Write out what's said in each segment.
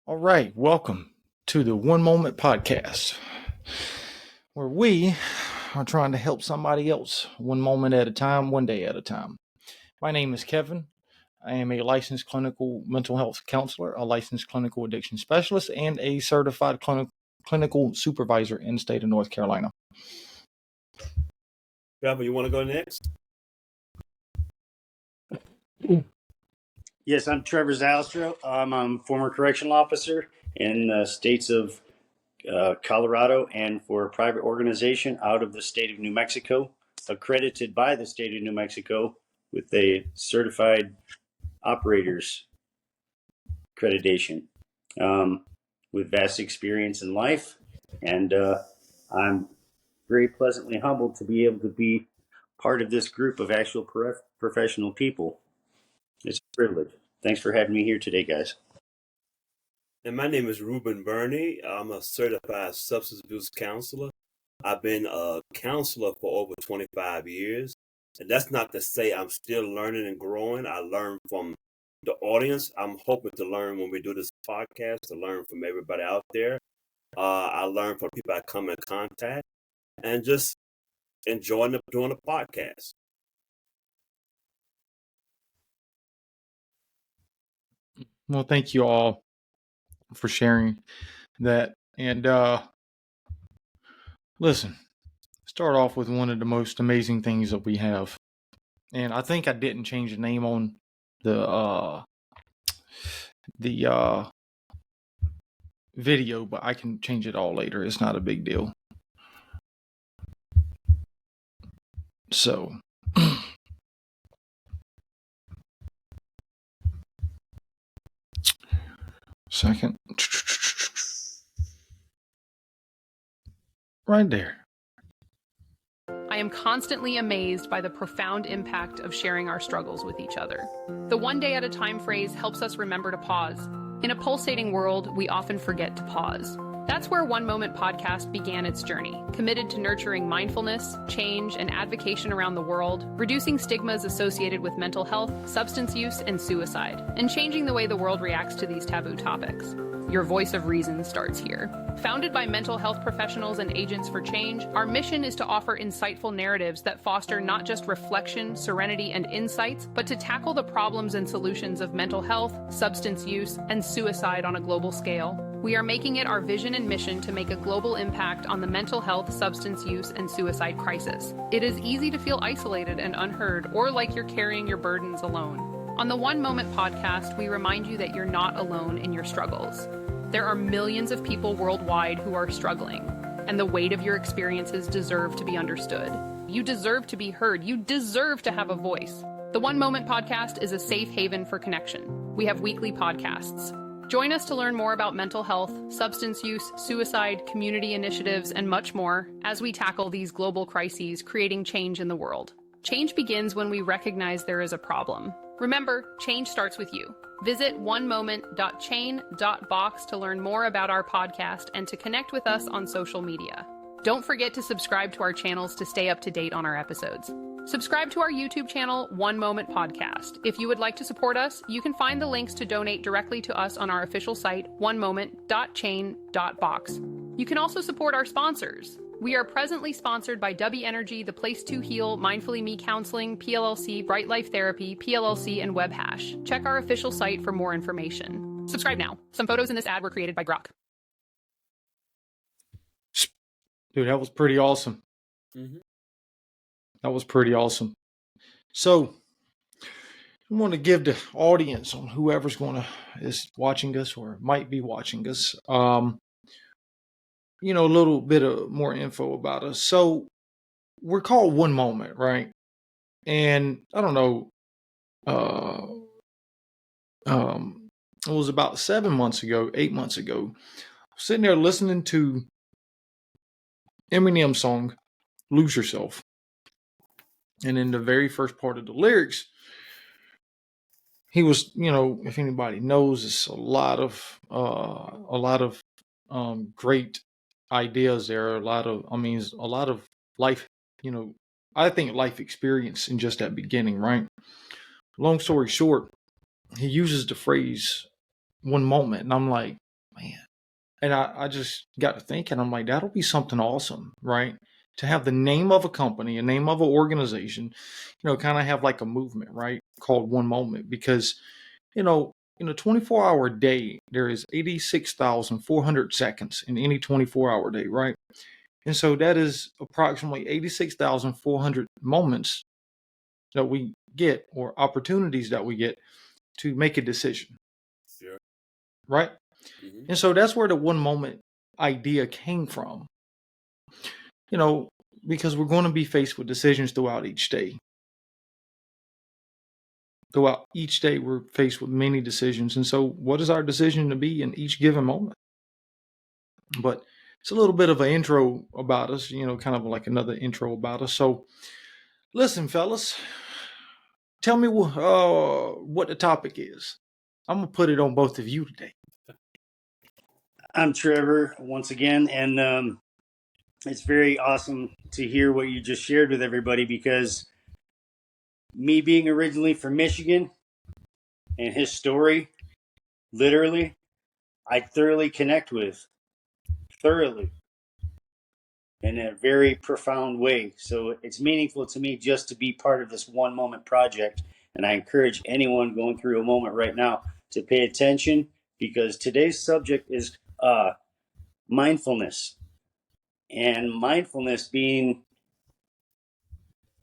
All right, welcome to the One Moment Podcast, where we are trying to help somebody else one moment at a time, one day at a time. My name is Kevin. I am a licensed clinical mental health counselor, a licensed clinical addiction specialist, and a certified clinical supervisor in the state of North Carolina. Trevor, you want to go next? Yes, I'm Trevor Zalstro. I'm a former correctional officer in the states of Colorado and for a private organization out of the state of New Mexico, accredited by the state of New Mexico with a certified operators accreditation, with vast experience in life. And I'm very pleasantly humbled to be able to be part of this group of actual professional people. It's a privilege. Thanks for having me here today, guys. And my name is Ruben Burney. I'm a certified substance abuse counselor. I've been a counselor for over 25 years. And that's not to say I'm still learning and growing. I learn from the audience. I'm hoping to learn when we do this podcast, to learn from everybody out there. I learn from people I come in contact and just enjoying doing a podcast. Well, thank you all for sharing that. And listen, start off with one of the most amazing things that we have. And I think I didn't change the name on the video, but I can change it all later. It's not a big deal. So second, right there. I am constantly amazed by the profound impact of sharing our struggles with each other. The one day at a time phrase helps us remember to pause. In a pulsating world, we often forget to pause. That's where One Moment Podcast began its journey, committed to nurturing mindfulness, change, and advocacy around the world, reducing stigmas associated with mental health, substance use, and suicide, and changing the way the world reacts to these taboo topics. Your voice of reason starts here. Founded by mental health professionals and agents for change, our mission is to offer insightful narratives that foster not just reflection, serenity, and insights, but to tackle the problems and solutions of mental health, substance use, and suicide on a global scale. We are making it our vision and mission to make a global impact on the mental health, substance use, and suicide crisis. It is easy to feel isolated and unheard, or like you're carrying your burdens alone. On the One Moment Podcast, we remind you that you're not alone in your struggles. There are millions of people worldwide who are struggling, and the weight of your experiences deserve to be understood. You deserve to be heard. You deserve to have a voice. The One Moment Podcast is a safe haven for connection. We have weekly podcasts. Join us to learn more about mental health, substance use, suicide, community initiatives, and much more as we tackle these global crises, creating change in the world. Change begins when we recognize there is a problem. Remember, change starts with you. Visit onemoment.chain.box to learn more about our podcast and to connect with us on social media. Don't forget to subscribe to our channels to stay up to date on our episodes. Subscribe to our YouTube channel, One Moment Podcast. If you would like to support us, you can find the links to donate directly to us on our official site, onemoment.chain.box. You can also support our sponsors. We are presently sponsored by W Energy, The Place to Heal, Mindfully Me Counseling, PLLC, Bright Life Therapy, PLLC, and WebHash. Check our official site for more information. Subscribe now. Some photos in this ad were created by Grok. Dude, that was pretty awesome. Mm-hmm. That was pretty awesome. So I want to give the audience, on whoever's is watching us or might be watching us, a little bit of more info about us. So we're called One Moment, right? And I don't know, it was about 8 months ago, sitting there listening to Eminem song, Lose Yourself. And in the very first part of the lyrics, he was, if anybody knows, it's a lot of great ideas there. A lot of life, I think life experience in just that beginning, right? Long story short, he uses the phrase one moment. And I'm like, man. And I just got to thinking, I'm like, that'll be something awesome, right? To have the name of a company, a name of an organization, kind of have like a movement, right? Called One Moment. Because, in a 24-hour day, there is 86,400 seconds in any 24-hour day, right? And so that is approximately 86,400 moments that we get, or opportunities that we get to make a decision, Sure. right? Mm-hmm. And so that's where the one moment idea came from, because we're going to be faced with decisions throughout each day. Throughout each day, we're faced with many decisions. And so, what is our decision to be in each given moment? But it's a little bit of an intro about us, kind of like another intro about us. So, listen, fellas, tell me what the topic is. I'm going to put it on both of you today. I'm Trevor once again, and it's very awesome to hear what you just shared with everybody, because me being originally from Michigan and his story, literally, I thoroughly connect with, thoroughly, in a very profound way. So it's meaningful to me just to be part of this one moment project. And I encourage anyone going through a moment right now to pay attention, because today's subject is mindfulness. And mindfulness being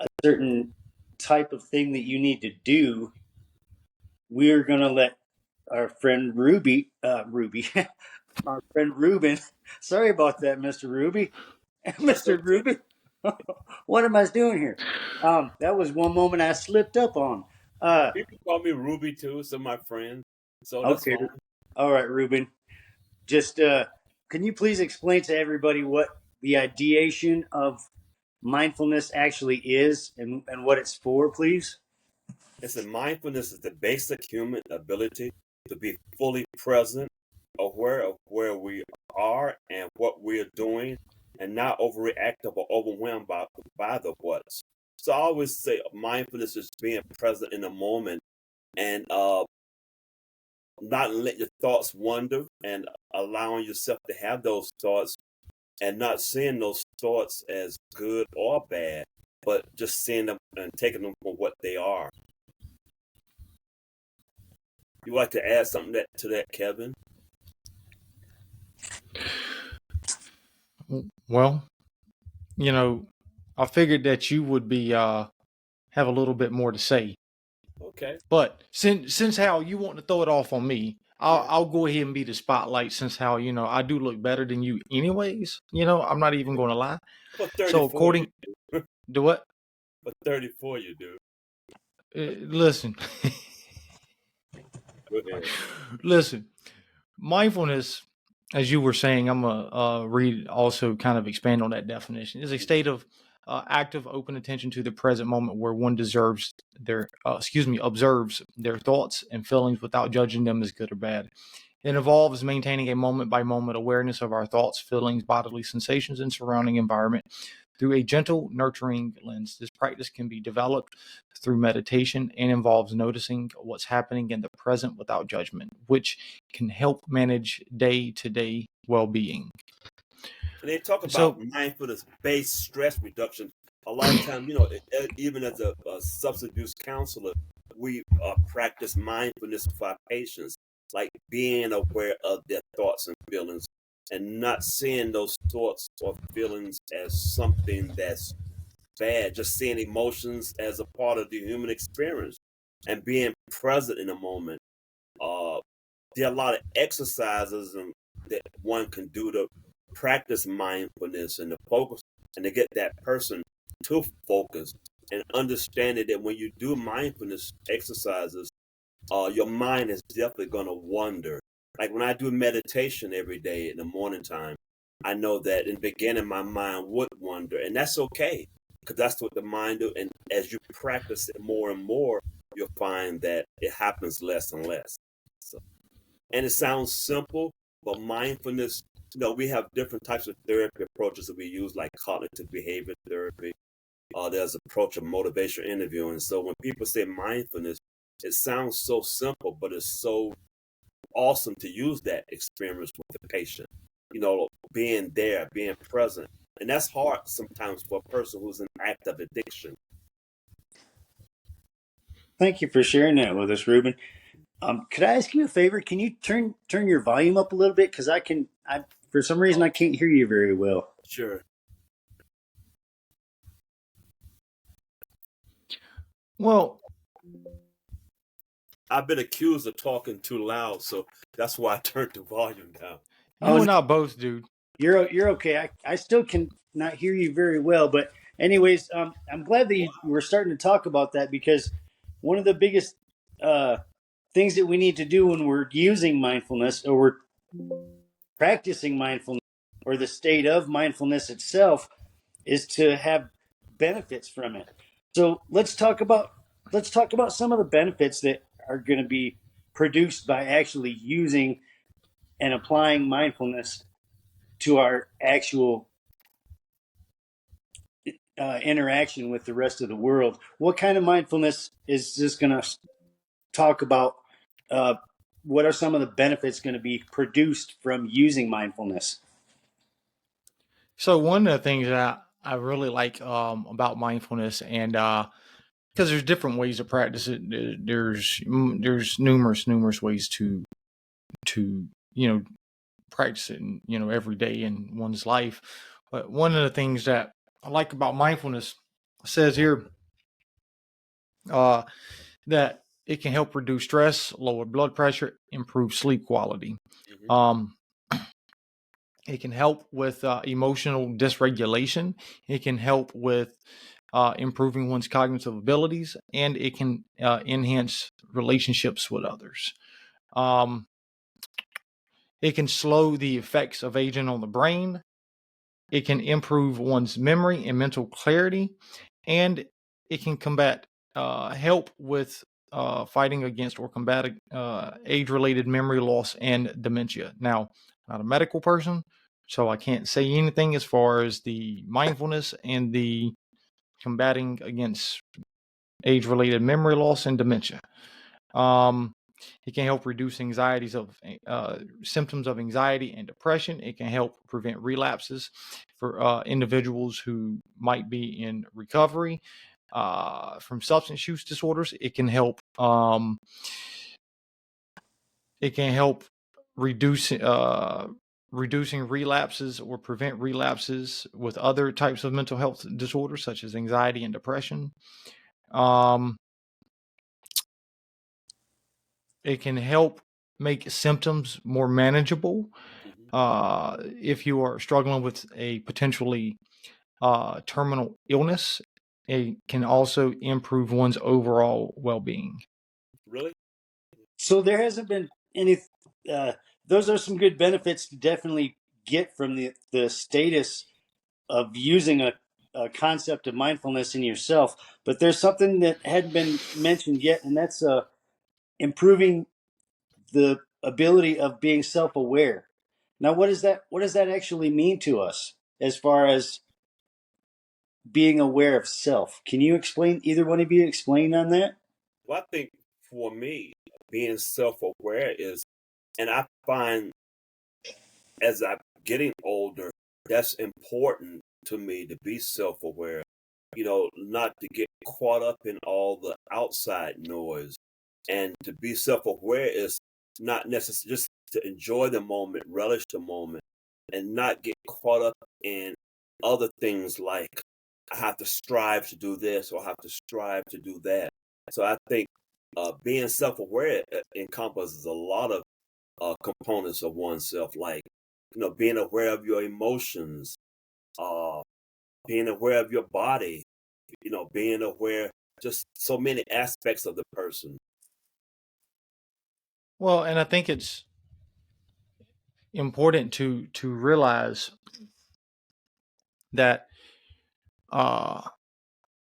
a certain type of thing that you need to do, we're going to let our friend our friend Ruben, sorry about that, Mr. Ruby, Mr. Ruben, what am I doing here? That was one moment I slipped up on. People call me Ruby too, some of my friends, so that's Okay, fine. all right, Ruben. Just can you please explain to everybody what the ideation of mindfulness actually is, and what it's for, please? It's mindfulness is the basic human ability to be fully present, aware of where we are and what we're doing, and not overreactive or overwhelmed by the what's. So I always say mindfulness is being present in the moment, and not letting your thoughts wander, and allowing yourself to have those thoughts, and not seeing those thoughts as good or bad, but just seeing them and taking them for what they are. You like to add something to that, Kevin? Well, I figured that you would be have a little bit more to say. Okay. But since how you want to throw it off on me, Yeah. I'll go ahead and be the spotlight, since how I do look better than you anyways. I'm not even going to lie. For So 34, you according to what? for 34, you do. Listen, Go ahead. listen. Mindfulness, as you were saying, I'm gonna read also kind of expand on that definition. Is a state of active, open attention to the present moment where one observes their thoughts and feelings without judging them as good or bad. It involves maintaining a moment by moment awareness of our thoughts, feelings, bodily sensations, and surrounding environment through a gentle, nurturing lens. This practice can be developed through meditation and involves noticing what's happening in the present without judgment, which can help manage day to day well being. And they talk about So, mindfulness-based stress reduction. A lot of times, even as a substance abuse counselor, we practice mindfulness with our patients, like being aware of their thoughts and feelings, and not seeing those thoughts or feelings as something that's bad, just seeing emotions as a part of the human experience and being present in a moment. Uh, there are a lot of exercises that one can do to practice mindfulness and to focus and to get that person to focus, and understanding that when you do mindfulness exercises, your mind is definitely going to wander. Like when I do meditation every day in the morning time, I know that in the beginning my mind would wander, and that's okay, because that's what the mind do. And as you practice it more and more, you'll find that it happens less and less. So, and it sounds simple, but mindfulness, we have different types of therapy approaches that we use, like cognitive behavior therapy. There's approach of motivational interviewing. So when people say mindfulness, it sounds so simple, but it's so awesome to use that experience with the patient. Being there, being present, and that's hard sometimes for a person who's in active addiction. Thank you for sharing that with us, Ruben. Could I ask you a favor? Can you turn your volume up a little bit? Because I for some reason I can't hear you very well. Sure. Well, I've been accused of talking too loud, so that's why I turned the volume down. you and I both, dude. You're okay. I still can not hear you very well, but anyways, I'm glad that you were starting to talk about that, because one of the biggest things that we need to do when we're using mindfulness, or we're practicing mindfulness, or the state of mindfulness itself, is to have benefits from it. So let's talk about some of the benefits that are going to be produced by actually using and applying mindfulness to our actual interaction with the rest of the world. What kind of mindfulness is this going to talk about? What are some of the benefits going to be produced from using mindfulness? So one of the things that I really like about mindfulness, and because there's different ways to practice it. There's numerous ways to practice it, every day in one's life. But one of the things that I like about mindfulness says here that it can help reduce stress, lower blood pressure, improve sleep quality. Mm-hmm. It can help with emotional dysregulation. It can help with improving one's cognitive abilities, and it can enhance relationships with others. Um, it can slow the effects of aging on the brain. It can improve one's memory and mental clarity, and it can help with fighting against or combating age-related memory loss and dementia. Now, I'm not a medical person, so I can't say anything as far as the mindfulness and the combating against age-related memory loss and dementia. It can help reduce symptoms of anxiety and depression. It can help prevent relapses for individuals who might be in recovery from substance use disorders. It can help. It can help reduce reducing relapses or prevent relapses with other types of mental health disorders such as anxiety and depression. It can help make symptoms more manageable. If you are struggling with a potentially terminal illness, it can also improve one's overall well-being. Really? So there hasn't been any. Those are some good benefits to definitely get from the status of using a concept of mindfulness in yourself. But there's something that hadn't been mentioned yet, and that's improving the ability of being self-aware. Now, what does that actually mean to us as far as being aware of self? Can you explain, either one of you explain on that? Well, I think for me, being self-aware is, and I find as I'm getting older, that's important to me to be self-aware. Not to get caught up in all the outside noise, and to be self-aware is not necessarily just to enjoy the moment, relish the moment, and not get caught up in other things like I have to strive to do this or I have to strive to do that. So I think being self-aware encompasses a lot of components of oneself, like being aware of your emotions, uh, being aware of your body, being aware just so many aspects of the person. Well, and I think it's important to realize that uh,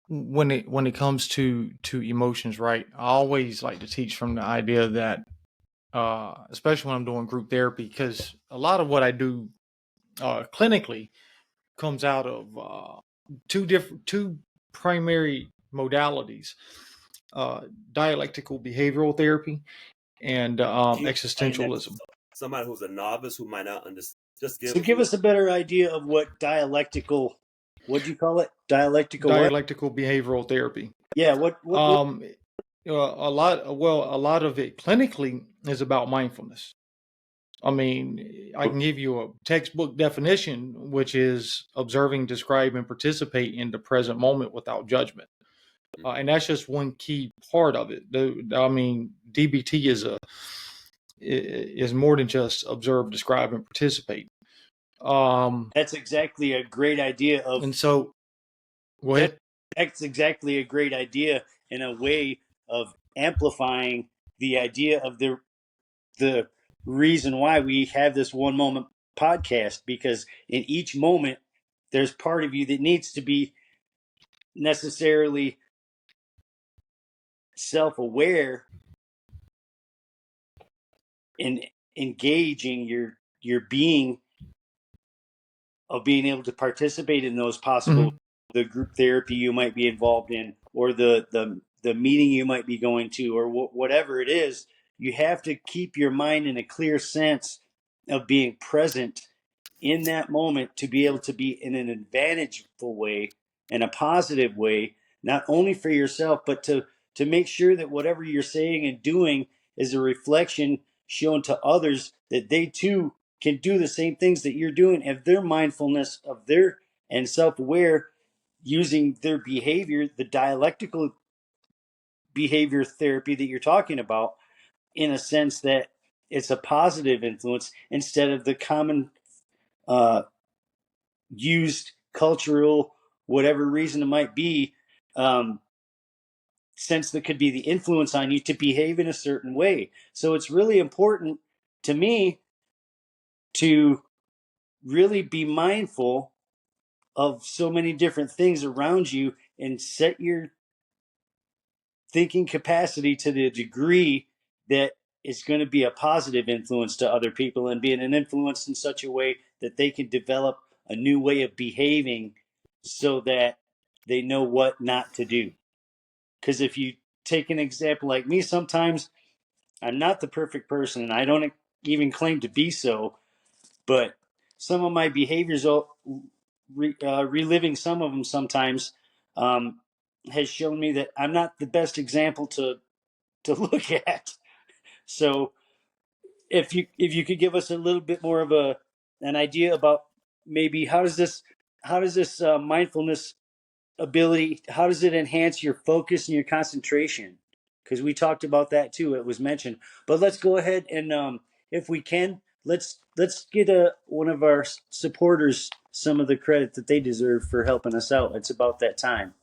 when it comes to emotions, right? I always like to teach from the idea that, especially when I'm doing group therapy, because a lot of what I do clinically comes out of two primary modalities: uh, dialectical behavioral therapy and Can you explain that existentialism. to somebody who's a novice who might not understand? Just give So us a give us little. a better idea of what dialectical, what'd you call it? Dialectical what? Dialectical behavioral therapy. Yeah, what A lot of it clinically is about mindfulness. I mean, I can give you a textbook definition, which is observing, describe, and participate in the present moment without judgment. And that's just one key part of it. I mean, DBT is more than just observe, describe, and participate. that's exactly a great idea of And so, go that ahead. that's exactly a great idea in a way of amplifying the idea of the reason why we have this one moment podcast, because in each moment there's part of you that needs to be necessarily self-aware and engaging your being of being able to participate in those possible Mhm. the group therapy you might be involved in, or the meeting you might be going to, or whatever it is. You have to keep your mind in a clear sense of being present in that moment to be able to be in an advantageful way and a positive way, not only for yourself, but to make sure that whatever you're saying and doing is a reflection shown to others, that they too can do the same things that you're doing, if their mindfulness of their and self-aware using their behavior, the dialectical behavior therapy that you're talking about, in a sense that it's a positive influence instead of the common uh, used cultural, whatever reason it might be, sense that could be the influence on you to behave in a certain way. So it's really important to me to really be mindful of so many different things around you and set your thinking capacity to the degree that it's going to be a positive influence to other people, and being an influence in such a way that they can develop a new way of behaving so that they know what not to do. Because if you take an example like me, sometimes I'm not the perfect person and I don't even claim to be so, but some of my behaviors, reliving some of them sometimes, um, has shown me that I'm not the best example to look at. So if you could give us a little bit more of an idea about maybe how does this mindfulness ability, how does it enhance your focus and your concentration? Because we talked about that too, it was mentioned. But let's go ahead and if we can, let's get one of our supporters some of the credit that they deserve for helping us out. It's about that time.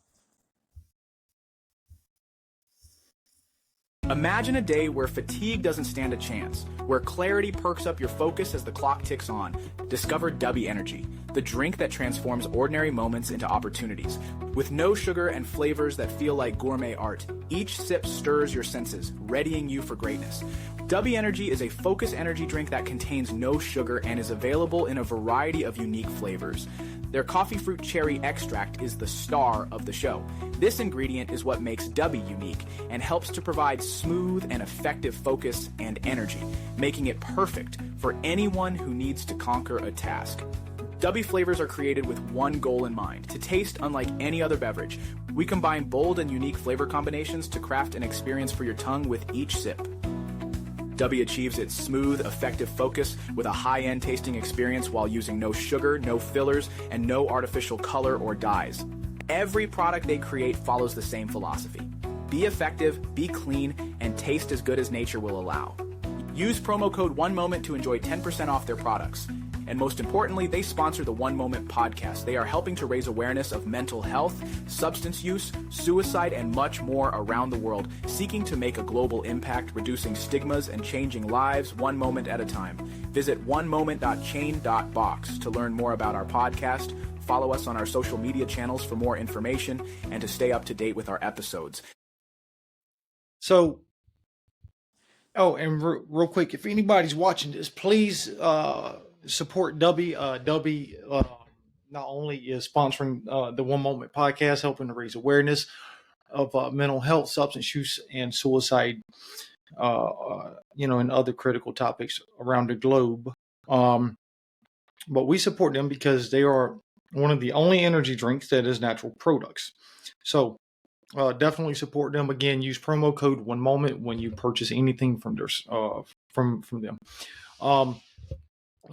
Imagine a day where fatigue doesn't stand a chance, where clarity perks up your focus as the clock ticks on. Discover Dubby Energy, the drink that transforms ordinary moments into opportunities. With no sugar and flavors that feel like gourmet art, each sip stirs your senses, readying you for greatness. Dubby Energy is a focus energy drink that contains no sugar and is available in a variety of unique flavors. Their coffee fruit cherry extract is the star of the show. This ingredient is what makes Dubby unique and helps to provide smooth and effective focus and energy, making it perfect for anyone who needs to conquer a task. Dubby flavors are created with one goal in mind: to taste unlike any other beverage. We combine bold and unique flavor combinations to craft an experience for your tongue with each sip. Dubby achieves its smooth, effective focus with a high-end tasting experience while using no sugar, no fillers, and no artificial color or dyes. Every product they create follows the same philosophy: be effective, be clean, and taste as good as nature will allow. Use promo code OneMoment to enjoy 10% off their products. And most importantly, they sponsor the One Moment podcast. They are helping to raise awareness of mental health, substance use, suicide, and much more around the world, seeking to make a global impact, reducing stigmas and changing lives one moment at a time. Visit onemoment.chain.box to learn more about our podcast, follow us on our social media channels for more information, and to stay up to date with our episodes. So, and real quick, if anybody's watching this, please support Dubby. Dubby not only is sponsoring the One Moment podcast, helping to raise awareness of mental health, substance use, and suicide and other critical topics around the globe. But we support them because they are one of the only energy drinks that is natural products. So definitely support them. Again, use promo code One Moment when you purchase anything from their from them.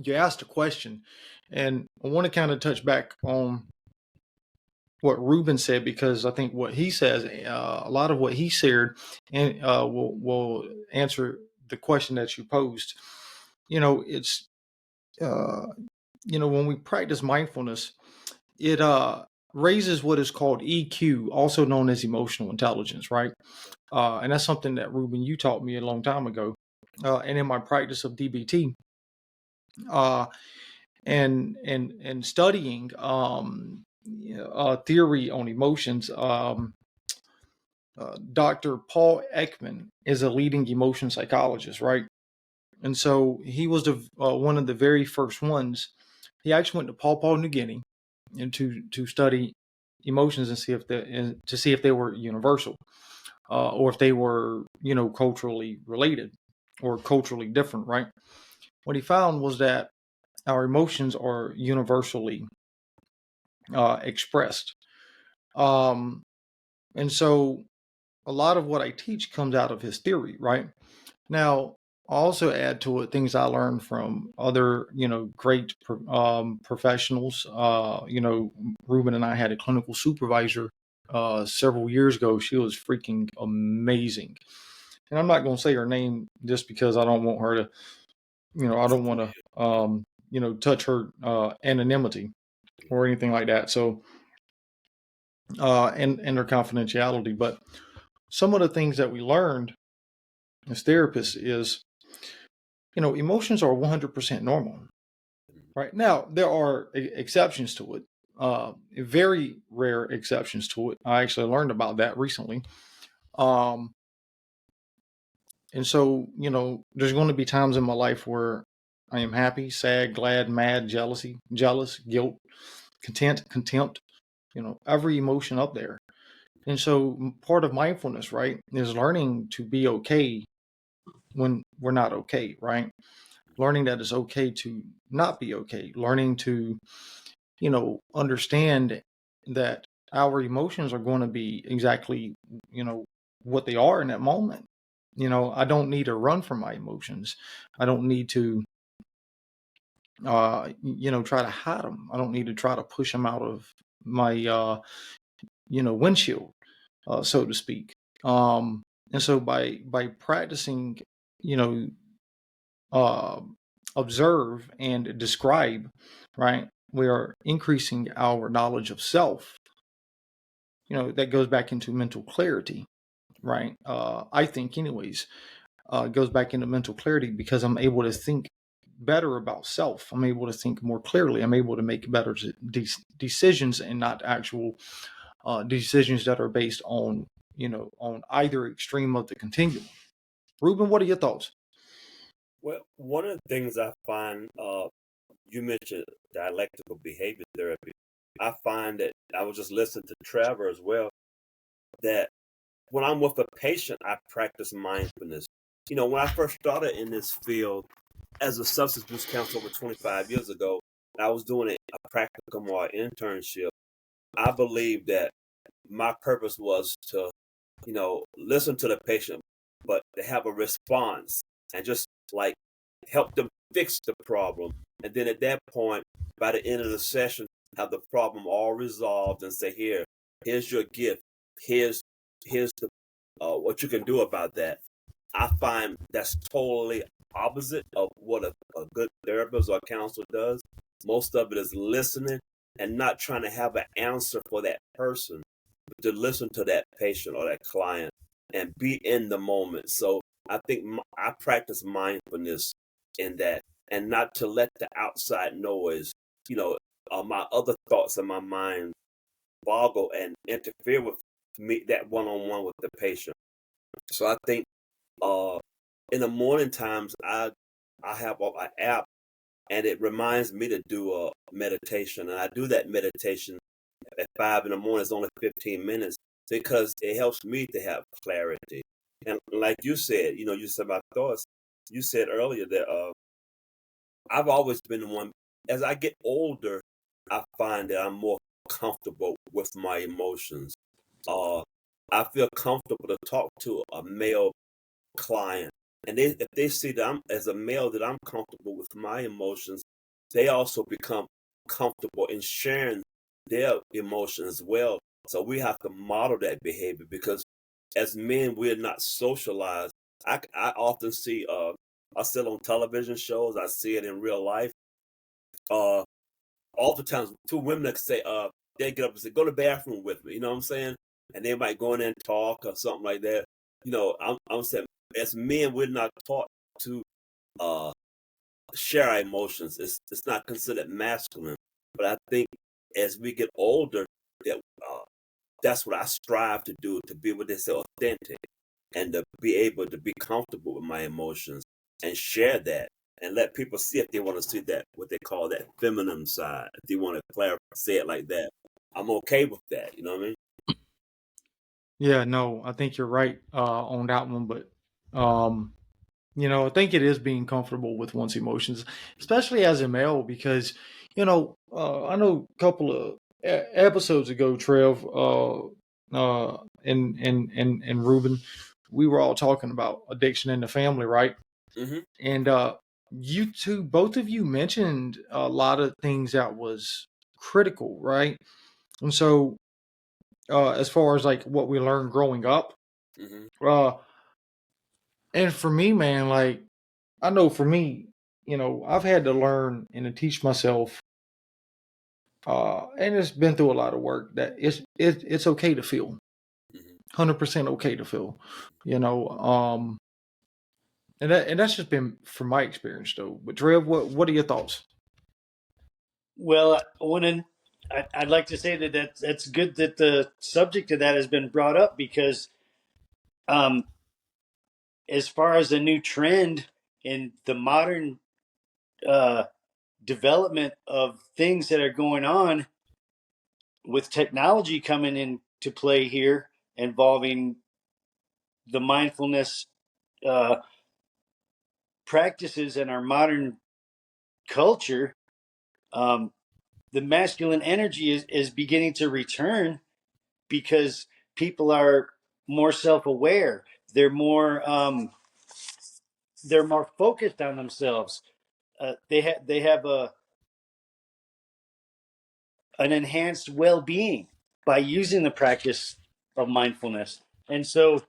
You asked a question, and I want to kind of touch back on what Ruben said, because I think what he says, a lot of what he shared, and will answer the question that you posed. It's when we practice mindfulness, it raises what is called EQ, also known as emotional intelligence, right? And that's something that Ruben, you taught me a long time ago. And in my practice of DBT, and studying theory on emotions, Dr. Paul Ekman is a leading emotion psychologist, right? And so he was one of the very first ones. He actually went to Papua New Guinea and to study emotions and see if they were universal, or if they were culturally related or culturally different, right? What he found was that our emotions are universally expressed, and so a lot of what I teach comes out of his theory, right? Now, I also add to it things I learned from other, great professionals. Ruben and I had a clinical supervisor several years ago. She was freaking amazing. And I'm not going to say her name just because I don't want her to, I don't want to, touch her anonymity or anything like that. So, and her confidentiality. But some of the things that we learned as therapists is, emotions are 100% normal. Right now, there are exceptions to it, very rare exceptions to it. I actually learned about that recently. And so, there's going to be times in my life where I am happy, sad, glad, mad, jealous, guilt, content, contempt, every emotion up there. And so part of mindfulness, right, is learning to be okay when we're not okay, right? Learning that it's okay to not be okay, learning to, understand that our emotions are going to be exactly, what they are in that moment. I don't need to run from my emotions. I don't need to, try to hide them. I don't need to try to push them out of my, windshield, so to speak. And so by practicing, you know, uh, observe and describe, right, we are increasing our knowledge of self. That goes back into mental clarity, right? I think, anyways, it goes back into mental clarity because I'm able to think better about self. I'm able to think more clearly. I'm able to make better decisions and not actual decisions that are based on, on either extreme of the continuum. Ruben, what are your thoughts? Well, one of the things I find, you mentioned dialectical behavior therapy. I find that I was just listening to Trevor as well, that when I'm with a patient, I practice mindfulness. When I first started in this field as a substance abuse counselor over 25 years ago, I was doing a practicum or internship. I believed that my purpose was to, listen to the patient, but to have a response and just like help them fix the problem. And then at that point, by the end of the session, have the problem all resolved and say, here's your gift. Here's the what you can do about that. I find that's totally opposite of what a good therapist or counselor does. Most of it is listening and not trying to have an answer for that person, but to listen to that patient or that client and be in the moment. So I think I practice mindfulness in that, and not to let the outside noise, my other thoughts in my mind boggle and interfere with me, that one-on-one with the patient. So I think in the morning times, I have an app, and it reminds me to do a meditation, and I do that meditation at 5 in the morning. It's only 15 minutes because it helps me to have clarity. And like you said, you said about thoughts. You said earlier that I've always been the one. As I get older, I find that I'm more comfortable with my emotions. Uh, I feel comfortable to talk to a male client, and if they see that I'm as a male that I'm comfortable with my emotions, they also become comfortable in sharing their emotions as well. So we have to model that behavior because as men we're not socialized. I often see I see it on television shows. I see it in real life. Uh, Oftentimes two women that say they get up and say go to the bathroom with me. You know what I'm saying? And they might go in there and talk or something like that. I'm saying as men we're not taught to uh share our emotions. It's not considered masculine. But I think as we get older, that that's what I strive to do, to be what they say authentic, and to be able to be comfortable with my emotions and share that and let people see if they want to see that what they call that feminine side. If they want to clarify, say it like that, I'm okay with that. You know what I mean? Yeah, no, I think you're right on that one, but um, I think it is being comfortable with one's emotions, especially as a male, because I know a couple of episodes ago, Trev, and Ruben, we were all talking about addiction in the family, right? Mm-hmm. And you two, both of you mentioned a lot of things that was critical, right? And so, as far as like what we learned growing up, Mm-hmm. uh, and for me, man, like I know for me, I've had to learn and to teach myself, and it's been through a lot of work that it's okay to feel, Mm-hmm. 100% okay to feel, you know. And that's just been from my experience though. But Trev, what are your thoughts? Well, I'd like to say that that's good that the subject of that has been brought up because, um, as far as a new trend in the modern uh, development of things that are going on with technology coming into play here, involving the mindfulness uh, practices in our modern culture, um, the masculine energy is beginning to return because people are more self-aware. They're more focused on themselves. They have an enhanced well-being by using the practice of mindfulness. And so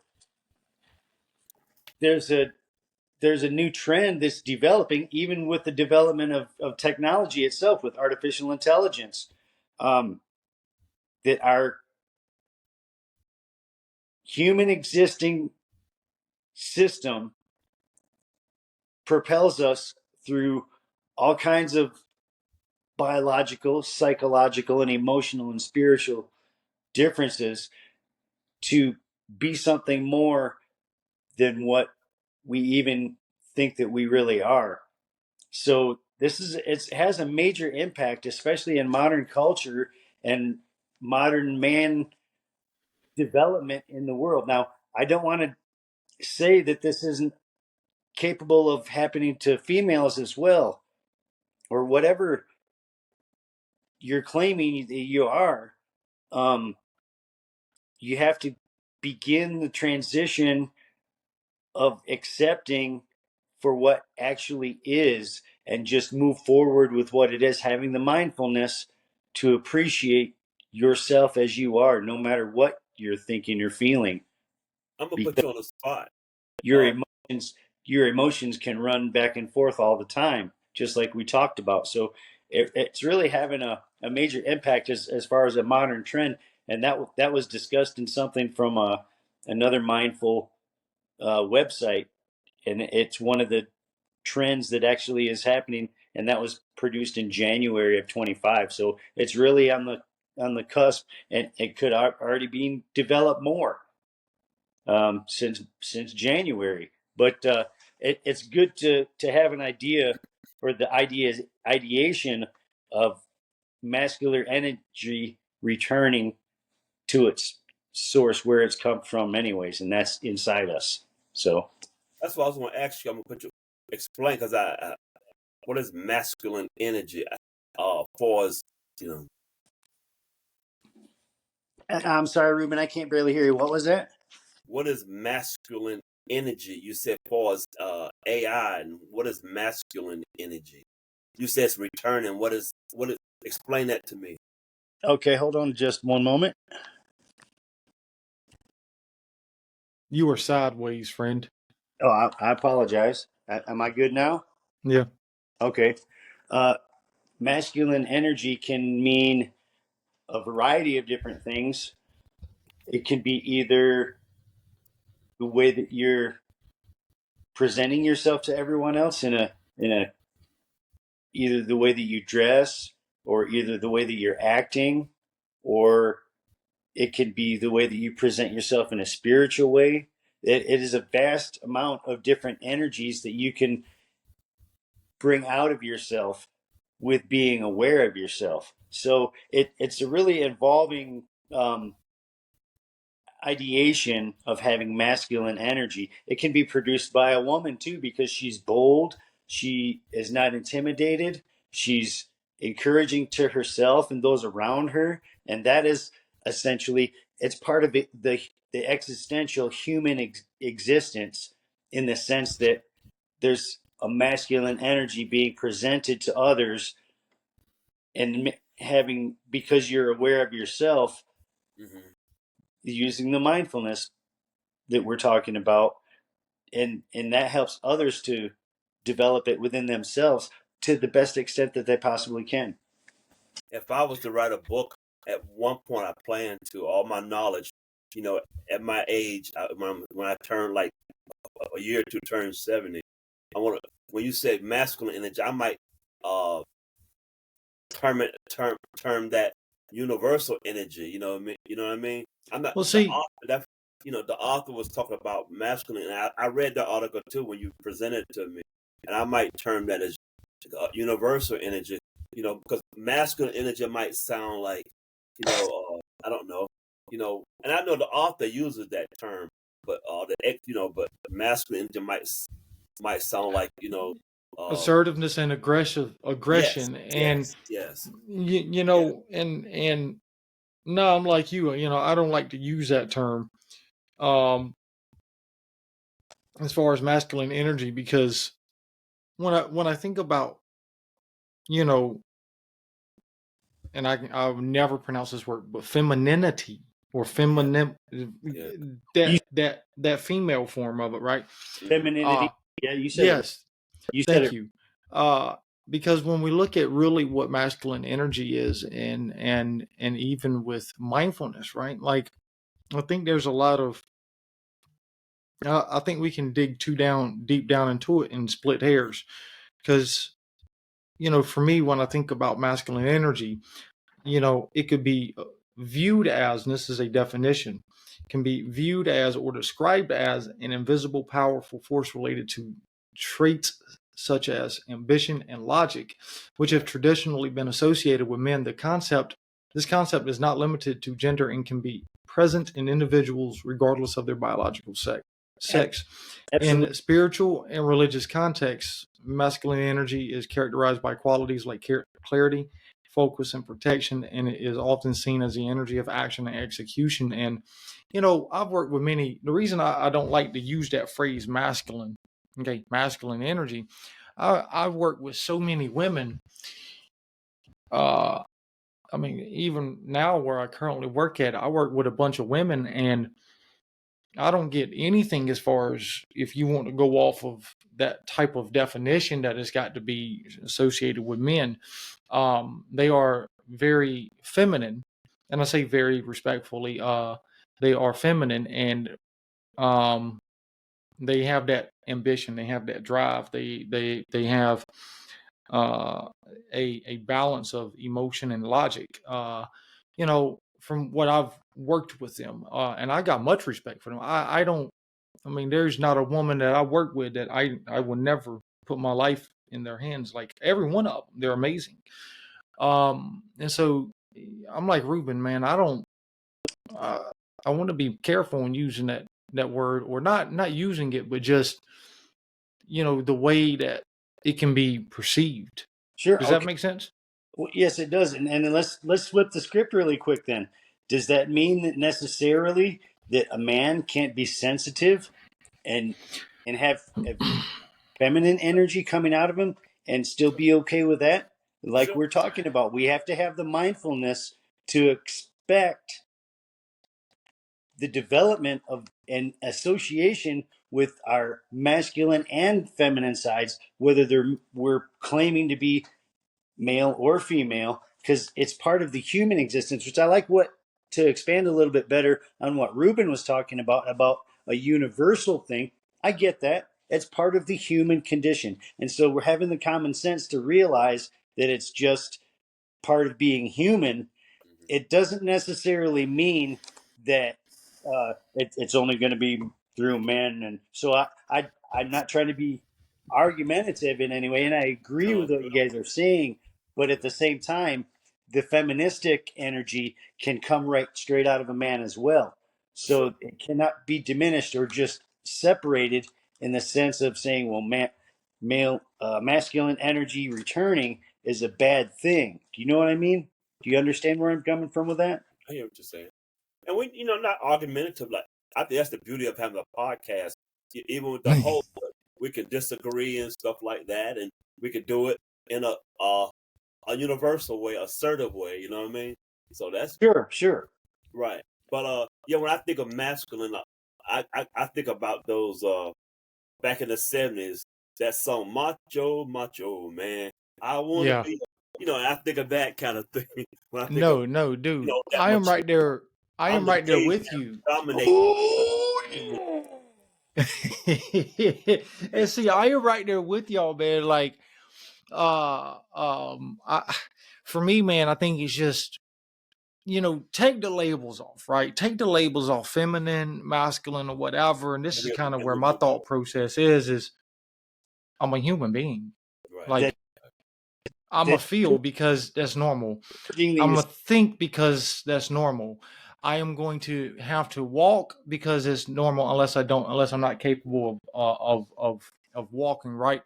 there's a there's a new trend that's developing, even with the development of technology itself, with artificial intelligence, um, that our human existing system propels us through all kinds of biological, psychological, and emotional and spiritual differences to be something more than what we even think that we really are. So it has a major impact, especially in modern culture and modern man development in the world. Now, I don't want to say that this isn't capable of happening to females as well, or whatever you're claiming that you are. Um, you have to begin the transition of accepting for what actually is and just move forward with what it is, having the mindfulness to appreciate yourself as you are, no matter what you're thinking or feeling, I'm gonna put because you on the spot. your Uh, emotions your emotions can run back and forth all the time, just like we talked about. So it's really having a major impact as far as a modern trend, and that was discussed in something from another mindful website, and it's one of the trends that actually is happening, and that was produced in January of 25. So it's really on the cusp, and it could already be developed more since January. But it's good to have an idea, or the ideation of masculine energy returning to its source where it's come from anyways, and that's inside us. So That's what I was going to ask you. I'm going to put you explain because what is masculine energy? For as you know, I'm sorry, Ruben, I can't barely hear you. What was that? what is masculine energy? You said for as AI, and what is masculine energy? You said it's returning. What is? Explain that to me. Okay, hold on just one moment. You were sideways, friend. Oh, I apologize. Am I good now? Yeah. Okay. Masculine energy can mean a variety of different things. It can be either the way that you're presenting yourself to everyone else in a either the way that you dress or either the way that you're acting, or it could be the way that you present yourself in a spiritual way. It is a vast amount of different energies that you can bring out of yourself with being aware of yourself. So it's a really involving ideation of having masculine energy. It can be produced by a woman too, because she's bold, she is not intimidated, she's encouraging to herself and those around her, and that is essentially it's part of the existential human existence, in the sense that there's a masculine energy being presented to others, and having, because you're aware of yourself, Mm-hmm. using the mindfulness that we're talking about, and that helps others to develop it within themselves to the best extent that they possibly can. If I was to write a book, at one point I plan to all my knowledge. At my age, when I turn like a year or two, turn 70, I want to. When you say masculine energy, I might uh term that universal energy. You know what I mean? You know what I mean? I'm not Well, the see, author. That the author was talking about masculine, and I read the article too when you presented it to me, and I might term that as universal energy. Because masculine energy might sound like, I don't know, and I know the author uses that term, but but masculine energy might sound like uh, assertiveness and yes, aggression, and yes, yes, you yeah. know, and no, I'm like you. I don't like to use that term. Um, as far as masculine energy, because when I think about, you know, and I'll never pronounce this word, but femininity or Yeah, feminine, yeah. that female form of it, right? Hmm. Femininity. Uh Yeah, you said it. yes, You said thank it. you. Because when we look at really what masculine energy is, and even with mindfulness, right? Like, I think there's a lot of I think we can dig deep down into it and split hairs, because for me, when I think about masculine energy, it could be viewed as, and this is a definition, can be viewed as or described as an invisible, powerful force related to traits such as ambition and logic, which have Right. traditionally been associated with men. This concept is not limited to gender and can be present in individuals regardless of their biological sex. Absolutely. In spiritual and religious contexts, masculine energy is characterized by qualities like clarity, focus, and protection, and it is often seen as the energy of action and execution. And I've worked with many. The reason I don't like to use that phrase masculine, okay, masculine energy, I've worked with so many women. I mean, even now where I currently work at, I work with a bunch of women, and I don't get anything as far as if you want to go off of that type of definition that has got to be associated with men. They are very feminine, and I say very respectfully. They are feminine, and um, they have that ambition, they have that drive, they have uh, a balance of emotion and logic. From what I've worked with them, and I got much respect for them. I don't. I mean, there's not a woman that I work with that I would never put my life in their hands. Like, every one of them, they're amazing. And so I'm like, Ruben, man, I don't. Uh, I want to be careful in using that word, or not using it, but just, the way that it can be perceived. Sure. Does that Okay. make sense? Well, yes, it does. And then let's flip the script really quick. Then, does that mean that necessarily that a man can't be sensitive and have feminine energy coming out of him and still be okay with that? Like Sure. we're talking about, we have to have the mindfulness to expect the development of an association with our masculine and feminine sides, whether we're claiming to be male or female, because it's part of the human existence, which I like what to expand a little bit better on what Ruben was talking about a universal thing. I get that. It's part of the human condition. And so we're having the common sense to realize that it's just part of being human. It doesn't necessarily mean that it's only going to be through men. And so I'm not trying to be argumentative in any way, and I agree No, with what you guys are saying. But at the same time, the feministic energy can come right straight out of a man as well. sure. So it cannot be diminished or just separated in the sense of saying, well, masculine energy returning is a bad thing. Do you know what I mean? Do you understand where I'm coming from with that? I hear what you're saying. And we, not argumentative. Like, I think that's the beauty of having a podcast. Even with the whole, we can disagree and stuff like that, and we can do it in a universal way, assertive way. You know what I mean? So that's Sure. right. But yeah, when I think of masculine, I think about those back in the '70s. That song, Macho, Macho Man. I want to Yeah. be, I think of that kind of thing when I think of, No, dude. that I am much. right there. I I'm am the right there gauge with you. dominate. Oh, yeah. And see, I am right there with y'all, man. Like, for me, man, I think it's just, take the labels off, right? Take the labels off, feminine, masculine, or whatever. And this is kind of where my thought process is I'm a human being. Right. That Like, I'm a that feel because that's normal. I'm a think because that's normal. I am going to have to walk because it's normal, unless I'm not capable of walking, right?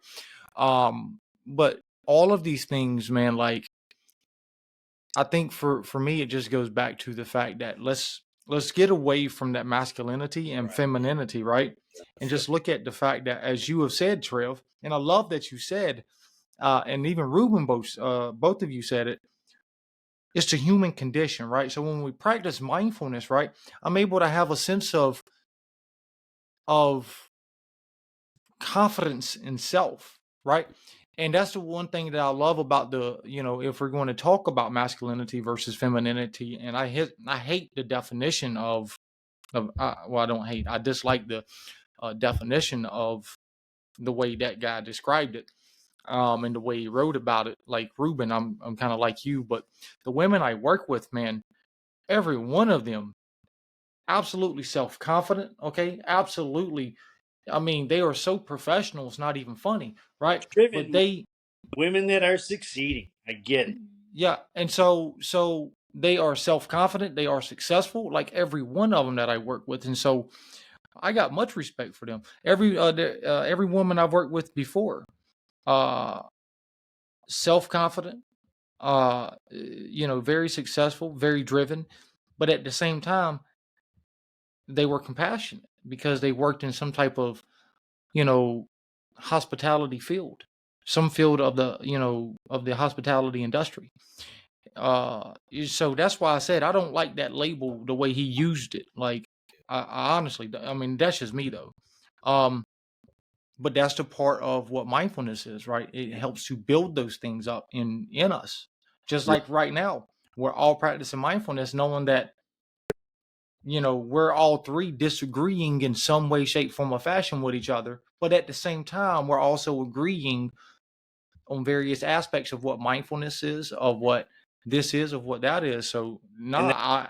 But all of these things, man, like, I think for me, it just goes back to the fact that let's get away from that masculinity and Right. femininity, right? And Sure. just look at the fact that, as you have said, Trev, and I love that you said, and even Ruben, both of you said it. It's the human condition, right? So when we practice mindfulness, right, I'm able to have a sense of confidence in self, right? And that's the one thing that I love about if we're going to talk about masculinity versus femininity, and I hate the definition I don't hate, I dislike the definition of the way that guy described it, and the way he wrote about it. Like Ruben, I'm kind of like you, but the women I work with, man, every one of them absolutely self-confident, okay? Absolutely. I mean, they are so professional, it's not even funny, right? But driven they, women that are succeeding. I get it. yeah, and so they are self-confident, they are successful, like every one of them that I work with. And so I got much respect for them. Every woman I've worked with before, uh self-confident, very successful, very driven, but at the same time, they were compassionate because they worked in some type of, you know, hospitality field, some field of the hospitality industry. So that's why I said I don't like that label the way he used it. Like, I honestly, I mean, that's just me though. Um, but that's the part of what mindfulness is, right? It helps to build those things up in us. Just like right now, we're all practicing mindfulness, knowing that we're all three disagreeing in some way, shape, form, or fashion with each other. But at the same time, we're also agreeing on various aspects of what mindfulness is, of what this is, of what that is. So, And nah,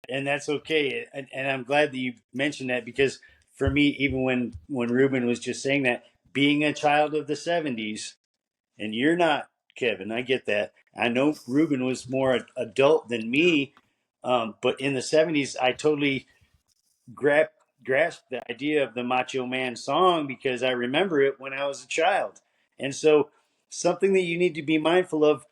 and that's okay. And I'm glad that you mentioned that, because for me, even when Ruben was just saying that, being a child of the '70s, and you're not, Kevin, I get that. I know Ruben was more adult than me, but in the '70s, I totally grasp the idea of the Macho Man song because I remember it when I was a child. And so something that you need to be mindful of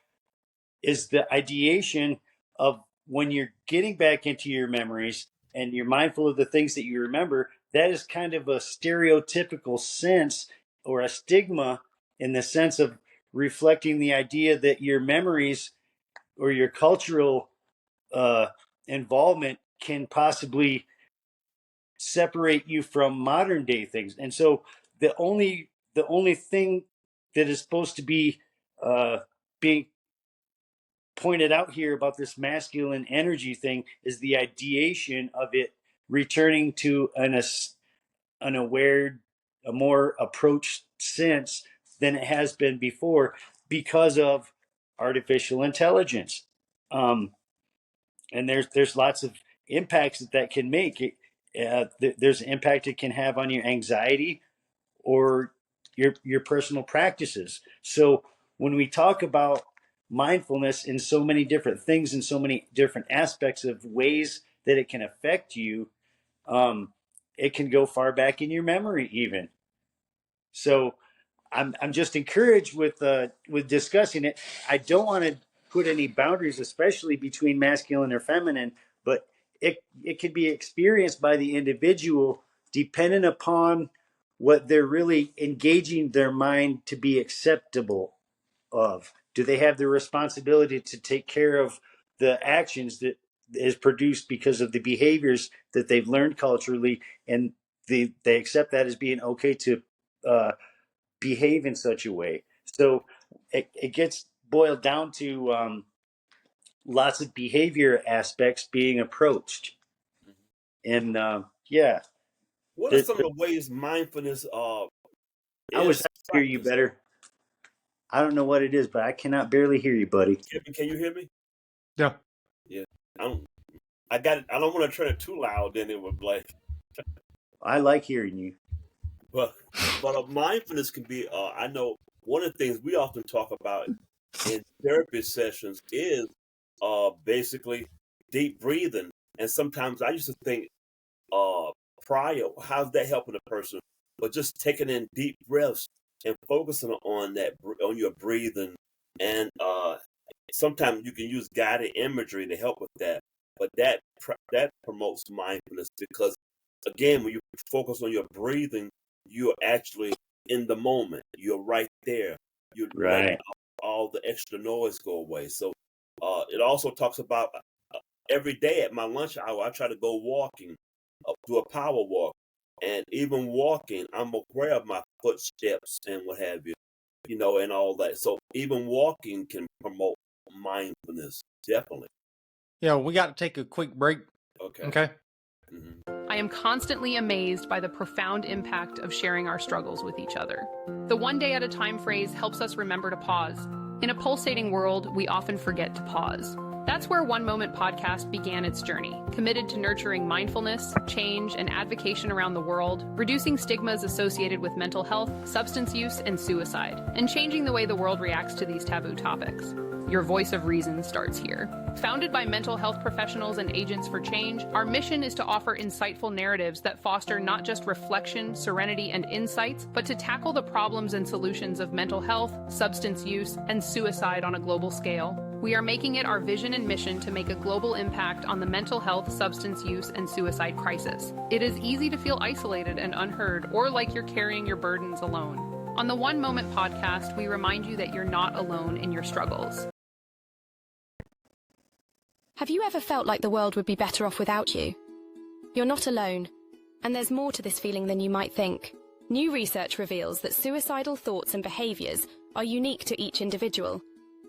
is the ideation of when you're getting back into your memories and you're mindful of the things that you remember. That is kind of a stereotypical sense or a stigma in the sense of reflecting the idea that your memories or your cultural involvement can possibly separate you from modern day things. And so the only thing that is supposed to be being pointed out here about this masculine energy thing is the ideation of it returning to an aware, a more approached sense than it has been before because of artificial intelligence. And there's lots of impacts that can make. There's an impact it can have on your anxiety or your personal practices. So when we talk about mindfulness in so many different things, in so many different aspects of ways that it can affect you, it can go far back in your memory even. So I'm just encouraged with discussing it. I don't want to put any boundaries, especially between masculine or feminine, but it can be experienced by the individual depending upon what they're really engaging their mind to be acceptable of. Do they have the responsibility to take care of the actions that is produced because of the behaviors that they've learned culturally, and they accept that as being okay to behave in such a way? So it gets boiled down to lots of behavior aspects being approached. And yeah. What are some of the ways mindfulness I wish is I could hear you practiced? better. I don't know what it is, but I cannot barely hear you, buddy. Kevin, can you hear me? Yeah. Yeah. I don't want to turn it too loud, then it would like. I like hearing you. But mindfulness can be. I know one of the things we often talk about in therapy sessions is basically deep breathing. And sometimes I used to think prior, how's that helping a person? But just taking in deep breaths and focusing on your breathing, and sometimes you can use guided imagery to help with that. But that promotes mindfulness because, again, when you focus on your breathing, you're actually in the moment. You're right there. You're letting Right. all the extra noise go away. So it also talks about every day at my lunch hour, I try to go walking, do a power walk. And even walking, I'm aware of my footsteps and what have you, and all that. So even walking can promote mindfulness, definitely. Yeah, we got to take a quick break. Okay. Mm-hmm. I am constantly amazed by the profound impact of sharing our struggles with each other. The one day at a time phrase helps us remember to pause. In a pulsating world, we often forget to pause. That's where One Moment Podcast began its journey, committed to nurturing mindfulness, change, and advocacy around the world, reducing stigmas associated with mental health, substance use, and suicide, and changing the way the world reacts to these taboo topics. Your voice of reason starts here. Founded by mental health professionals and agents for change, our mission is to offer insightful narratives that foster not just reflection, serenity, and insights, but to tackle the problems and solutions of mental health, substance use, and suicide on a global scale. We are making it our vision and mission to make a global impact on the mental health, substance use, and suicide crisis. It is easy to feel isolated and unheard, or like you're carrying your burdens alone. On the One Moment Podcast, we remind you that you're not alone in your struggles. Have you ever felt like the world would be better off without you? You're not alone, and there's more to this feeling than you might think. New research reveals that suicidal thoughts and behaviours are unique to each individual,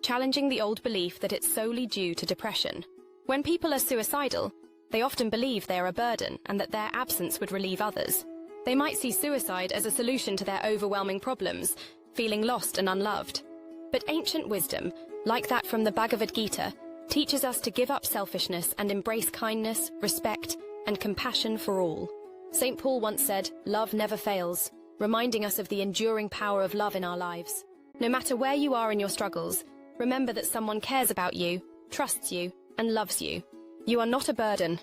challenging the old belief that it's solely due to depression. When people are suicidal, they often believe they are a burden and that their absence would relieve others. They might see suicide as a solution to their overwhelming problems, feeling lost and unloved. But ancient wisdom, like that from the Bhagavad Gita, teaches us to give up selfishness and embrace kindness, respect, and compassion for all. St. Paul once said, "Love never fails," reminding us of the enduring power of love in our lives. No matter where you are in your struggles, remember that someone cares about you, trusts you, and loves you. You are not a burden.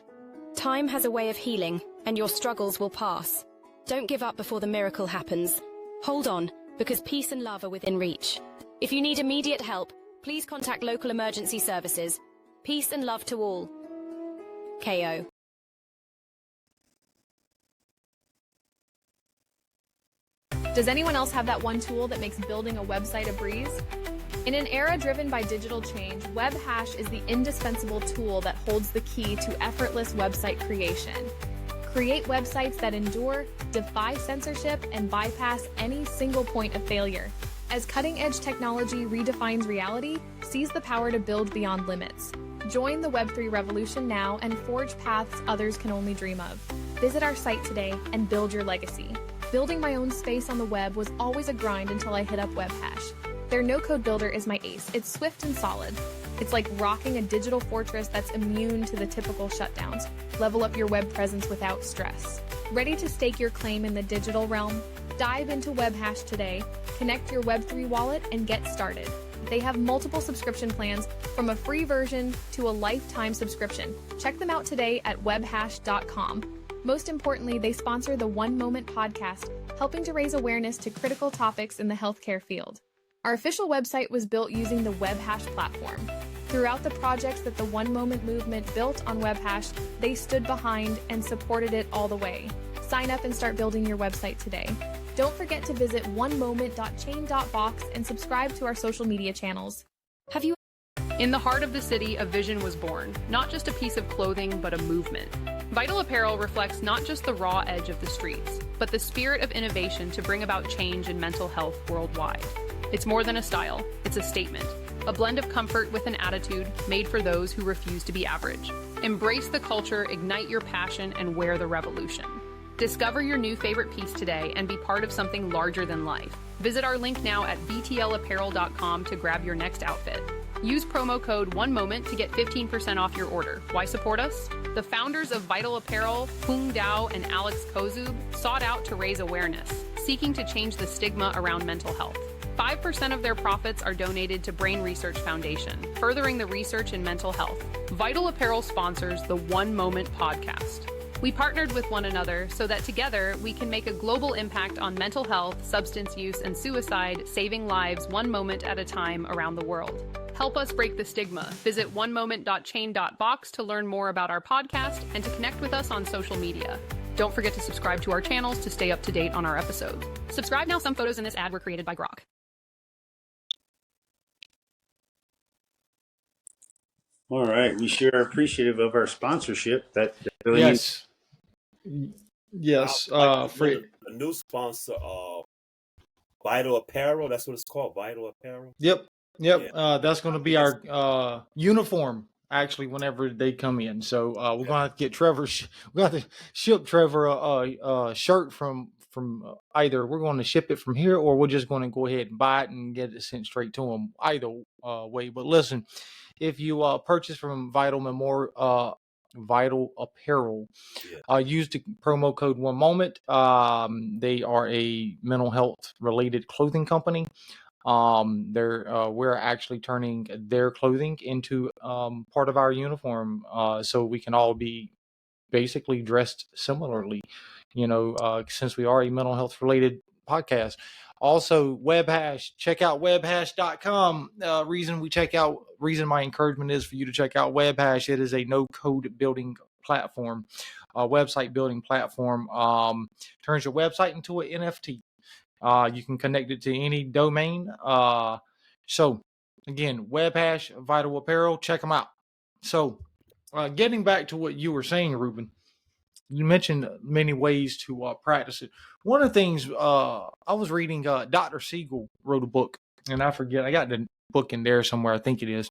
Time has a way of healing, and your struggles will pass. Don't give up before the miracle happens. Hold on, because peace and love are within reach. If you need immediate help, please contact local emergency services. Peace and love to all. KO. Does anyone else have that one tool that makes building a website a breeze? In an era driven by digital change, WebHash is the indispensable tool that holds the key to effortless website creation. Create websites that endure, defy censorship, and bypass any single point of failure. As cutting-edge technology redefines reality, seize the power to build beyond limits. Join the Web3 revolution now and forge paths others can only dream of. Visit our site today and build your legacy. Building my own space on the web was always a grind until I hit up WebHash. Their no-code builder is my ace. It's swift and solid. It's like rocking a digital fortress that's immune to the typical shutdowns. Level up your web presence without stress. Ready to stake your claim in the digital realm? Dive into WebHash today, connect your Web3 wallet, and get started. They have multiple subscription plans, from a free version to a lifetime subscription. Check them out today at webhash.com. Most importantly, they sponsor the One Moment podcast, helping to raise awareness to critical topics in the healthcare field. Our official website was built using the WebHash platform. Throughout the projects that the One Moment movement built on WebHash, they stood behind and supported it all the way. Sign up and start building your website today. Don't forget to visit onemoment.chain.box and subscribe to our social media channels. Have you In the heart of the city, a vision was born, not just a piece of clothing, but a movement. Vital Apparel reflects not just the raw edge of the streets, but the spirit of innovation to bring about change in mental health worldwide. It's more than a style, it's a statement. A blend of comfort with an attitude made for those who refuse to be average. Embrace the culture, ignite your passion, and wear the revolution. Discover your new favorite piece today and be part of something larger than life. Visit our link now at vtlapparel.com to grab your next outfit. Use promo code ONEMOMENT to get 15% off your order. Why support us? The founders of Vital Apparel, Hung Dao and Alex Kozub, sought out to raise awareness, seeking to change the stigma around mental health. 5% of their profits are donated to Brain Research Foundation, furthering the research in mental health. Vital Apparel sponsors the One Moment podcast. We partnered with one another so that together we can make a global impact on mental health, substance use, and suicide, saving lives one moment at a time around the world. Help us break the stigma. Visit onemoment.chain.box to learn more about our podcast and to connect with us on social media. Don't forget to subscribe to our channels to stay up to date on our episodes. Subscribe now. Some photos in this ad were created by Grok. All right. We sure are appreciative of our sponsorship. That really Yes. Yes. The new sponsor, Vital Apparel. That's what it's called, Vital Apparel. Yep. Yeah. That's going to be our uniform, actually, whenever they come in. So we're going to have to get Trevor. We're going to have to ship Trevor a shirt from either we're going to ship it from here, or we're just going to go ahead and buy it and get it sent straight to him. Either way. But listen, if you purchase from Vital Apparel, use the promo code One Moment. They are a mental health related clothing company. We're actually turning their clothing into part of our uniform, so we can all be basically dressed similarly, since we are a mental health related podcast. Also, WebHash, check out webhash.com. Reason my encouragement is for you to check out WebHash. It is a no code building platform, website building platform. Turns your website into an NFT. You can connect it to any domain. So again, WebHash, Vital Apparel, check them out. So getting back to what you were saying, Ruben, you mentioned many ways to practice it. One of the things I was reading, Dr. Siegel wrote a book, and I forget, I got the book in there somewhere, I think it is,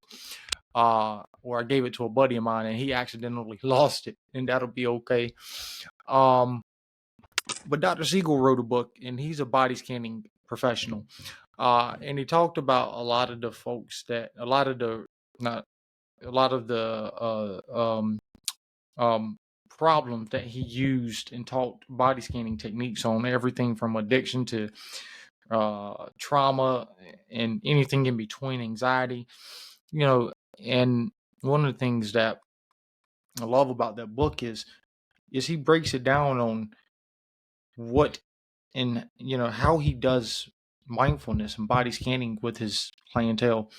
or I gave it to a buddy of mine, and he accidentally lost it, and that'll be okay. But Dr. Siegel wrote a book, and he's a body scanning professional, and he talked about a lot of the folks that problems that he used and taught body scanning techniques on, everything from addiction to trauma and anything in between, anxiety, and one of the things that I love about that book is he breaks it down on what and how he does mindfulness and body scanning with his clientele.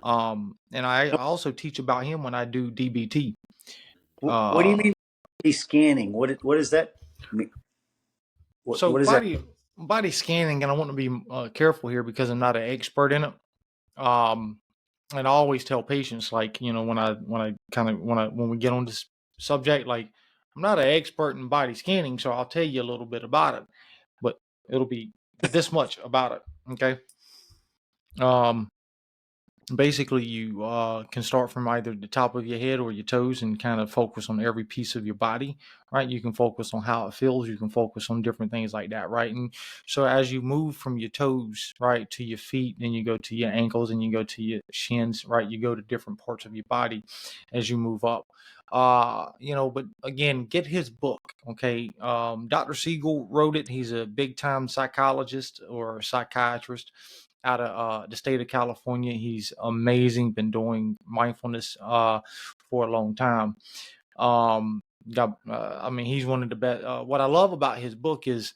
And I also teach about him when I do DBT. What do you mean body scanning? What does that mean? So What is that? body scanning, and I want to be careful here because I'm not an expert in it. And I always tell patients, like, when we get on this subject, like, I'm not an expert in body scanning, so I'll tell you a little bit about it, but it'll be this much about it. Okay. Um, Basically, you can start from either the top of your head or your toes and kind of focus on every piece of your body, right? You can focus on how it feels. You can focus on different things like that, right? And so as you move from your toes, right, to your feet, then you go to your ankles and you go to your shins, right? You go to different parts of your body as you move up. But again, get his book. Okay. Dr. Siegel wrote it. He's a big time psychologist or psychiatrist out of the state of California. He's amazing. Been doing mindfulness for a long time. He's one of the best. What I love about his book is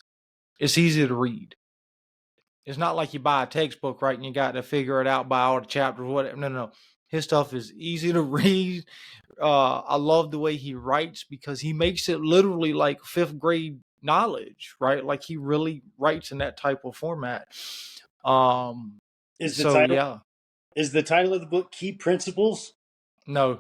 it's easy to read. It's not like you buy a textbook, right, and you got to figure it out by all the chapters, whatever. No. His stuff is easy to read. I love the way he writes because he makes it literally like fifth grade knowledge, right? Like he really writes in that type of format. Is the So title yeah, is the title of the book Key Principles? no.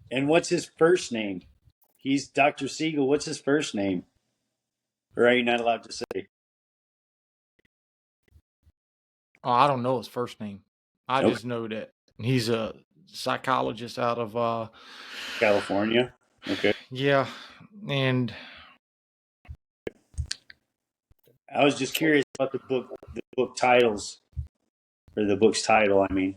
And what's his first name? He's Dr. Siegel. What's his first name? Or are you not allowed to say? I don't know his first name. I Okay. just know that he's a psychologist out of California. Okay. yeah, and I was just curious about the book titles, or the book's title, I mean.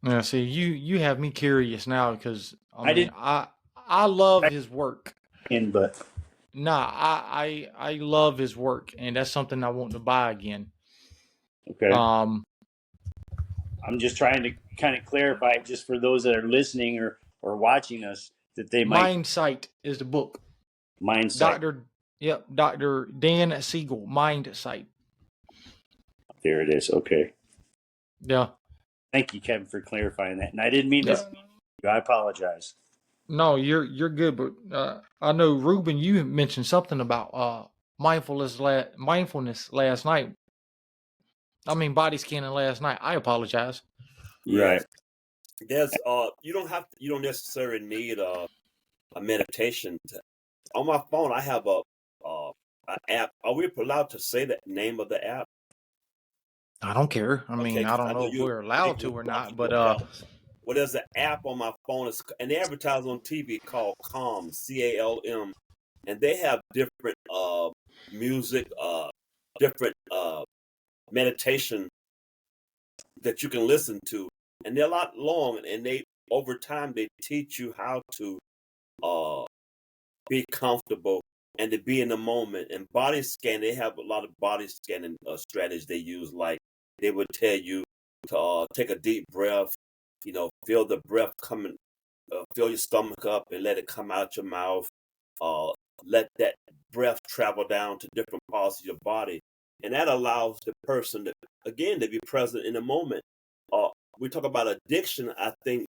yeah. See, you have me curious now because I didn't I love his work. but Nah, I love his work, and that's something I want to buy again. okay. Um, I'm just trying to kind of clarify it just for those that are listening or watching us that they might Mindsight is the book. mindset. Dr. Dan Siegel, Mindsight. There it is. Okay. Yeah. Thank you, Kevin, for clarifying that. And I didn't mean Yeah. to. I apologize. No, you're good, but I know Ruben, you mentioned something about mindfulness last night. I mean body scanning last night. I apologize. Right. There's you don't necessarily need a meditation. On my phone, I have a app. Are we allowed to say the name of the app? I don't care. I Okay, mean, I 'cause don't I know know if you we're allowed legal to or not, but document help. Well, there's an app on my phone, and they advertise on TV called Calm, CALM, and they have different music, different meditation that you can listen to, and they're a lot long, and they over time they teach you how to uh, be comfortable and to be in the moment. And body scan, they have a lot of body scanning strategies they use. Like they would tell you to take a deep breath, feel the breath coming, fill your stomach up and let it come out your mouth. Uh, let that breath travel down to different parts of your body. And that allows the person to, again, to be present in the moment. We talk about addiction. I think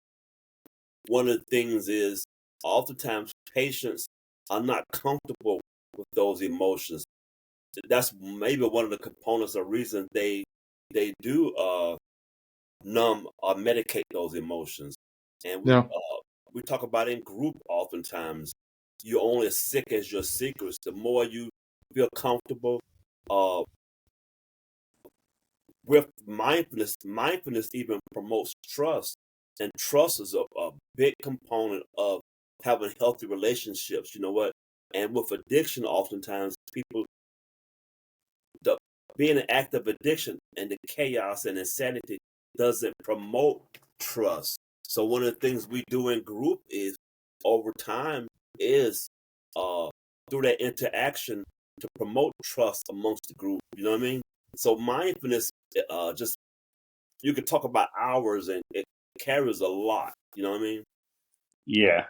one of the things is oftentimes patients are not comfortable with those emotions. That's maybe one of the components of reason they do numb or medicate those emotions. And yeah. we talk about in group oftentimes. You're only as sick as your secrets. The more you feel comfortable uh, with mindfulness even promotes trust. And trust is a big component of having healthy relationships. You know what? And with addiction, oftentimes people, being an active addiction and the chaos and insanity doesn't promote trust. So one of the things we do in group is over time is through that interaction to promote trust amongst the group. You know what I mean? So mindfulness just you could talk about hours, and it carries a lot. You know what I mean? Yeah.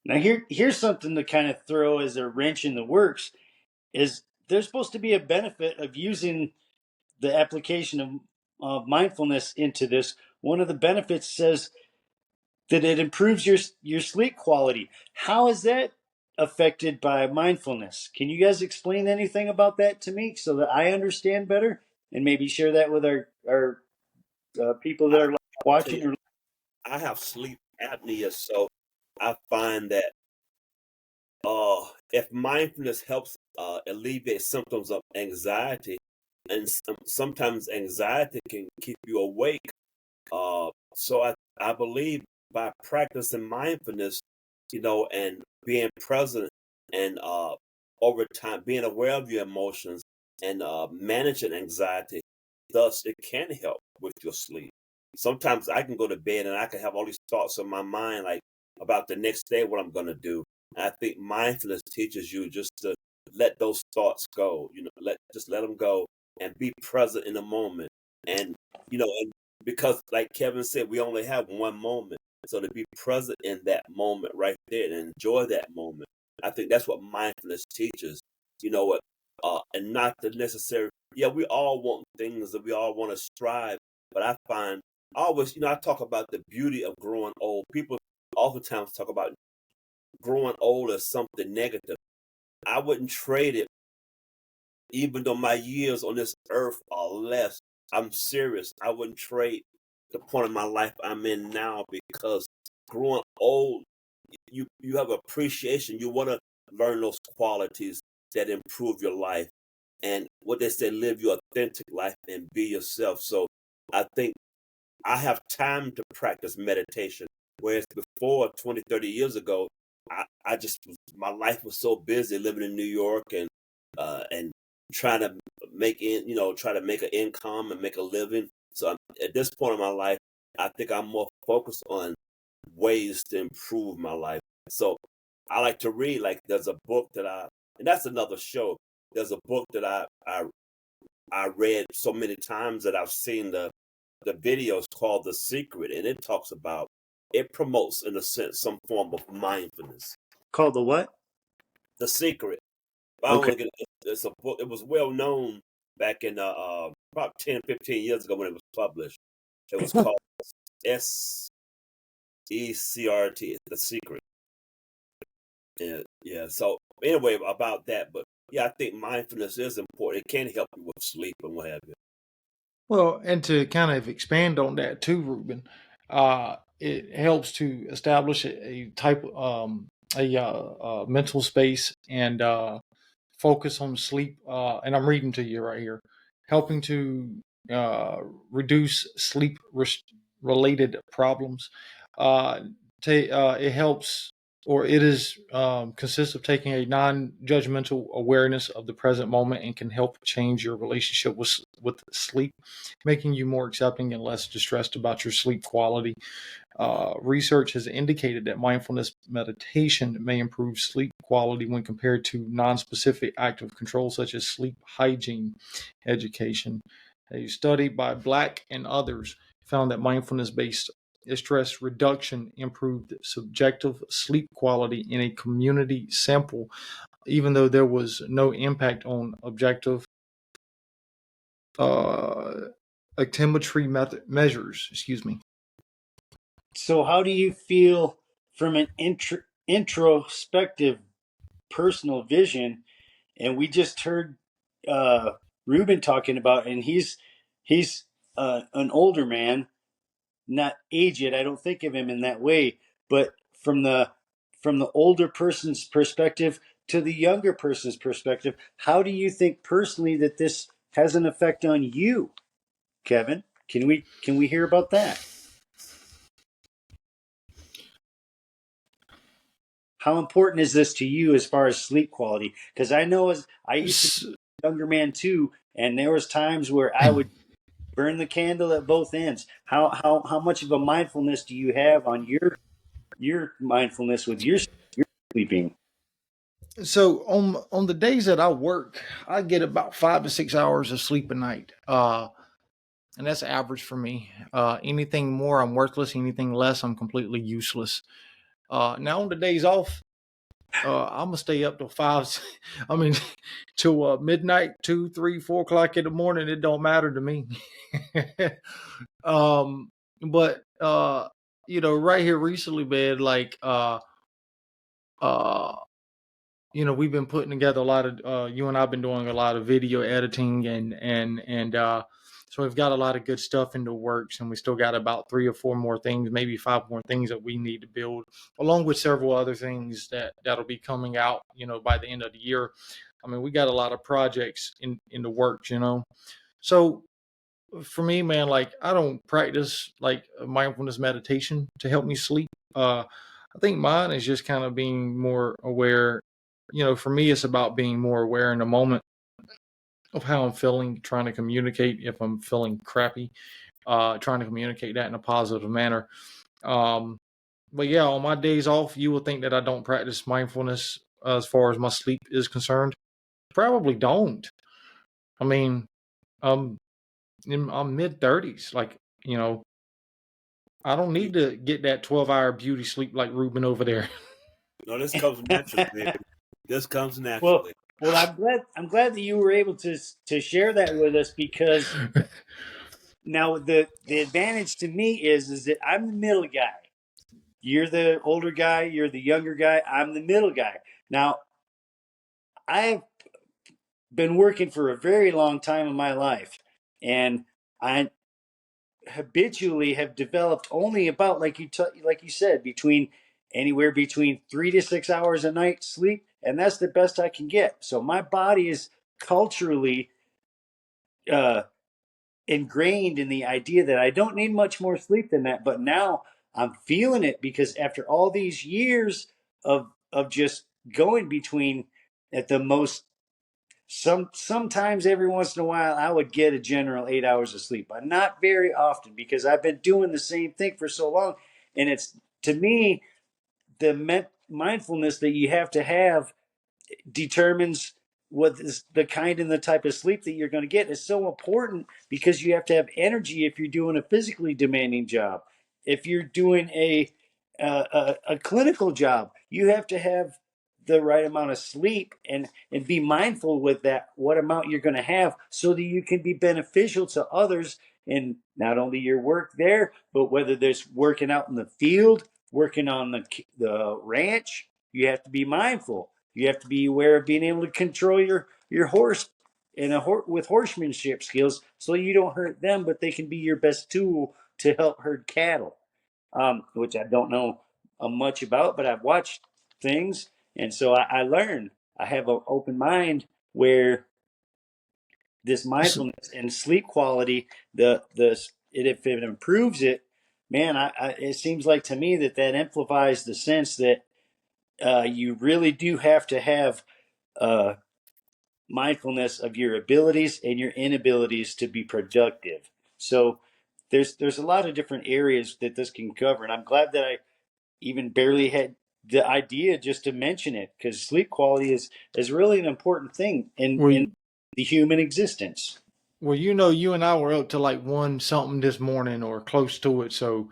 Now here's something to kind of throw as a wrench in the works is there's supposed to be a benefit of using the application of mindfulness into this. One of the benefits says that it improves your sleep quality. How is that affected by mindfulness? Can you guys explain anything about that to me so that I understand better and maybe share that with our people that are watching? Or I have sleep apnea, so I find that if mindfulness helps alleviate symptoms of anxiety, and sometimes anxiety can keep you awake. So I believe by practicing mindfulness, and being present, and over time being aware of your emotions, and managing anxiety, thus it can help with your sleep. Sometimes I can go to bed and I can have all these thoughts in my mind, like about the next day, what I'm going to do. And I think mindfulness teaches you just to let those thoughts go, just let them go and be present in the moment. And, and because like Kevin said, we only have one moment. So to be present in that moment right there and enjoy that moment, I think that's what mindfulness teaches. You know what? And not the necessary. Yeah, we all want things and we all want to strive, but I find always, I talk about the beauty of growing old. People oftentimes talk about growing old as something negative. I wouldn't trade it, even though my years on this earth are less. I'm serious. I wouldn't trade the point of my life I'm in now, because growing old, you have appreciation. You want to learn those qualities that improve your life, and what they say, live your authentic life and be yourself. So I think I have time to practice meditation, whereas before 20, 30 years ago, I just my life was so busy living in New York, and trying to try to make an income and make a living. So at this point in my life, I think I'm more focused on ways to improve my life. So I like to read. Like there's a book and that's another show. There's a book that I read so many times that I've seen the videos, called The Secret, and it promotes, in a sense, some form of mindfulness. called the what? The Secret. I don't Okay. want to get it's a book. It was well known back in about 10, 15 years ago when it was published. It was called SECRT, The Secret. And yeah, so anyway, about that, but yeah, I think mindfulness is important. It can help you with sleep and what have you. Well, and to kind of expand on that too, Ruben, it helps to establish a type mental space and focus on sleep. And I'm reading to you right here, helping to reduce sleep related problems. Uh, it helps, or it is consists of taking a non-judgmental awareness of the present moment, and can help change your relationship with sleep, making you more accepting and less distressed about your sleep quality. Research has indicated that mindfulness meditation may improve sleep quality when compared to non-specific active controls such as sleep hygiene education. A study by Black and others found that mindfulness-based stress reduction improved subjective sleep quality in a community sample, even though there was no impact on objective oximetry measures. Excuse me. So how do you feel from an introspective personal vision? And we just heard Ruben talking about, and he's an older man, not aged. I don't think of him in that way, but from the older person's perspective to the younger person's perspective, how do you think personally that this has an effect on you, Kevin? Can we hear about that? How important is this to you as far as sleep quality? Because I know as I used to be a younger man too, and there was times where I would burn the candle at both ends. How much of a mindfulness do you have on your mindfulness with your sleeping? So on the days that I work, I get about 5 to 6 hours of sleep a night. and that's average for me. Anything more, I'm worthless. Anything less, I'm completely useless. Now on the days off, I'm gonna stay up till five. I mean, till midnight, 2, 3, 4 o'clock in the morning. It don't matter to me. But right here recently, man, like uh we've been putting together a lot of you and I've been doing a lot of video editing and so we've got a lot of good stuff in the works, and we still got about 3 or 4 more things, maybe 5 more things that we need to build, along with several other things that'll be coming out, by the end of the year. I mean, we got a lot of projects in the works, So for me, man, like I don't practice like mindfulness meditation to help me sleep. I think mine is just kind of being more aware. For me, it's about being more aware in the moment of how I'm feeling, trying to communicate if I'm feeling crappy, trying to communicate that in a positive manner. But yeah, on my days off, you will think that I don't practice mindfulness as far as my sleep is concerned. Probably don't. I mean, I'm mid-30s. Like, I don't need to get that 12-hour beauty sleep like Ruben over there. No, this comes naturally, baby. This comes naturally. Well, I'm glad that you were able to share that with us, because now the advantage to me is that I'm the middle guy. You're the older guy, you're the younger guy, I'm the middle guy. Now, I've been working for a very long time in my life, and I habitually have developed only about, like you said, anywhere between 3 to 6 hours a night sleep, and that's the best I can get. So my body is culturally ingrained in the idea that I don't need much more sleep than that. But now I'm feeling it, because after all these years of just going between, at the most, sometimes every once in a while I would get a general 8 hours of sleep, but not very often, because I've been doing the same thing for so long. And it's, to me, the mindfulness that you have to have determines what is the kind and the type of sleep that you're going to get. Is so important, because you have to have energy if you're doing a physically demanding job. If you're doing a clinical job, you have to have the right amount of sleep, and be mindful with that, what amount you're going to have, so that you can be beneficial to others in not only your work there, but whether there's working out in the field, working on the ranch. You have to be mindful. You have to be aware of being able to control your horse with horsemanship skills, so you don't hurt them, but they can be your best tool to help herd cattle, which I don't know much about, but I've watched things. And so I learned. I have an open mind, where this mindfulness and sleep quality, if it improves it, man, it seems like to me that amplifies the sense that you really do have to have mindfulness of your abilities and your inabilities to be productive. So there's a lot of different areas that this can cover, and I'm glad that I even barely had the idea just to mention it, because sleep quality is really an important thing in the human existence. Well, you and I were up to like 1 something this morning or close to it. So,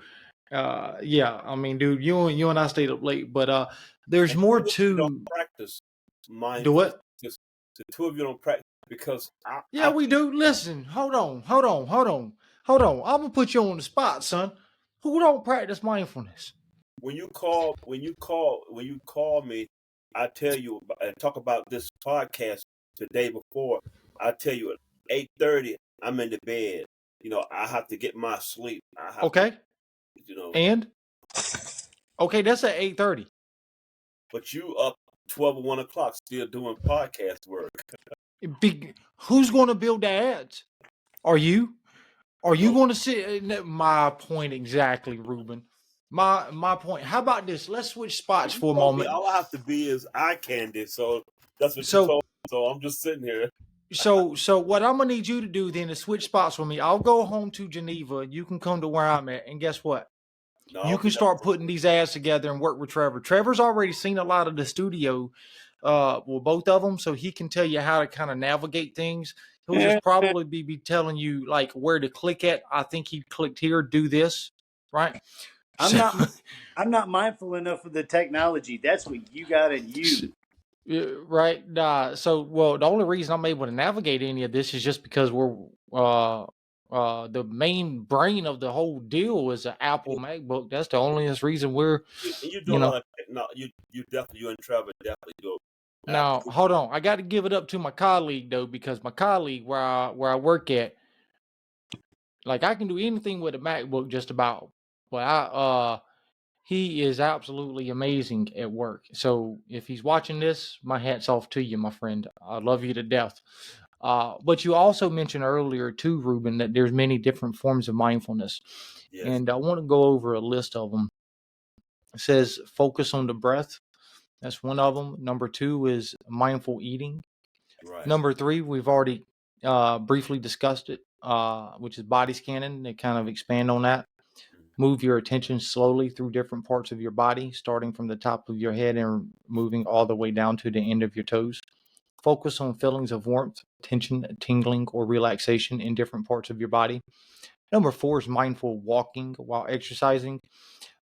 yeah, I mean, dude, you and I stayed up late, but there's And more you don't to practice do mindfulness. what? Just the two of you don't practice, because Yeah, we do. Listen, hold on. I'm gonna put you on the spot, son. Who don't practice mindfulness? when you call me, I tell you talk about this podcast the day before. I tell you at 8:30 I'm in the bed. I have to get my sleep. I have Okay, to. and okay, that's at 8:30. But you up 12 or 1 o'clock still doing podcast work. Who's going to build the ads? Are you? Are you No. going to sit? My point exactly, Ruben. My point. How about this? Let's switch spots for a moment. All I have to be is eye candy. So that's what you So told me. So I'm just sitting here. so what I'm gonna need you to do then is switch spots with me. I'll go home to Geneva. You can come to where I'm at, and guess what? No, I You don't can think start putting these ads together and work with Trevor. Trevor's already seen a lot of the studio, well, both of them, so he can tell you how to kind of navigate things. He'll just probably be telling you like where to click at. I think he clicked here, do this, right? I'm not mindful enough of the technology. That's what you got in you. Right. The only reason I'm able to navigate any of this is just because we're the main brain of the whole deal is an Apple MacBook. That's the only reason we're, And you do you a know. lot of technology. You definitely, you and Trevor definitely do. Now, hold on. I got to give it up to my colleague though, because my colleague where I work at, like I can do anything with a MacBook just about, but he is absolutely amazing at work. So if he's watching this, my hat's off to you, my friend. I love you to death. But you also mentioned earlier too, Ruben, that there's many different forms of mindfulness. Yes. And I want to go over a list of them. It says focus on the breath. That's one of them. Number 2 is mindful eating. Right. Number 3, we've already briefly discussed it, which is body scanning. They kind of expand on that. Move your attention slowly through different parts of your body, starting from the top of your head and moving all the way down to the end of your toes. Focus on feelings of warmth, tension, tingling, or relaxation in different parts of your body. Number 4 is mindful walking while exercising.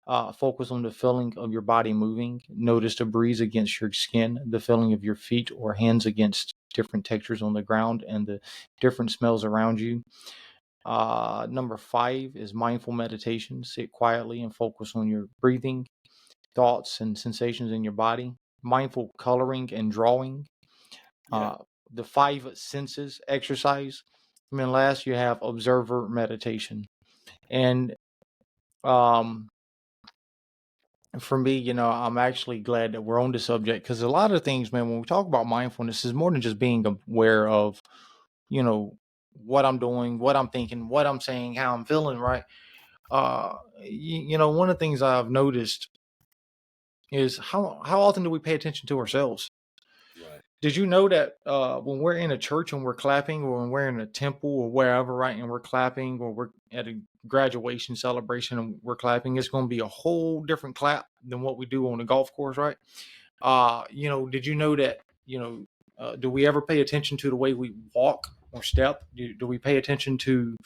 Focus on the feeling of your body moving. Notice the breeze against your skin, the feeling of your feet or hands against different textures on the ground, and the different smells around you. Number 5 is mindful meditation. Sit quietly and focus on your breathing, thoughts, and sensations in your body. Mindful coloring and drawing. The 5 senses exercise. And then last, you have observer meditation. And for me, I'm actually glad that we're on the subject, because a lot of things, man, when we talk about mindfulness, is more than just being aware of, what I'm doing, what I'm thinking, what I'm saying, how I'm feeling, right? One of the things I've noticed is how often do we pay attention to ourselves? Right. Did you know that when we're in a church and we're clapping, or when we're in a temple or wherever, right, and we're clapping, or we're at a graduation celebration and we're clapping, it's going to be a whole different clap than what we do on the golf course, right? Did you know that, do we ever pay attention to the way we walk or step? Do we pay attention to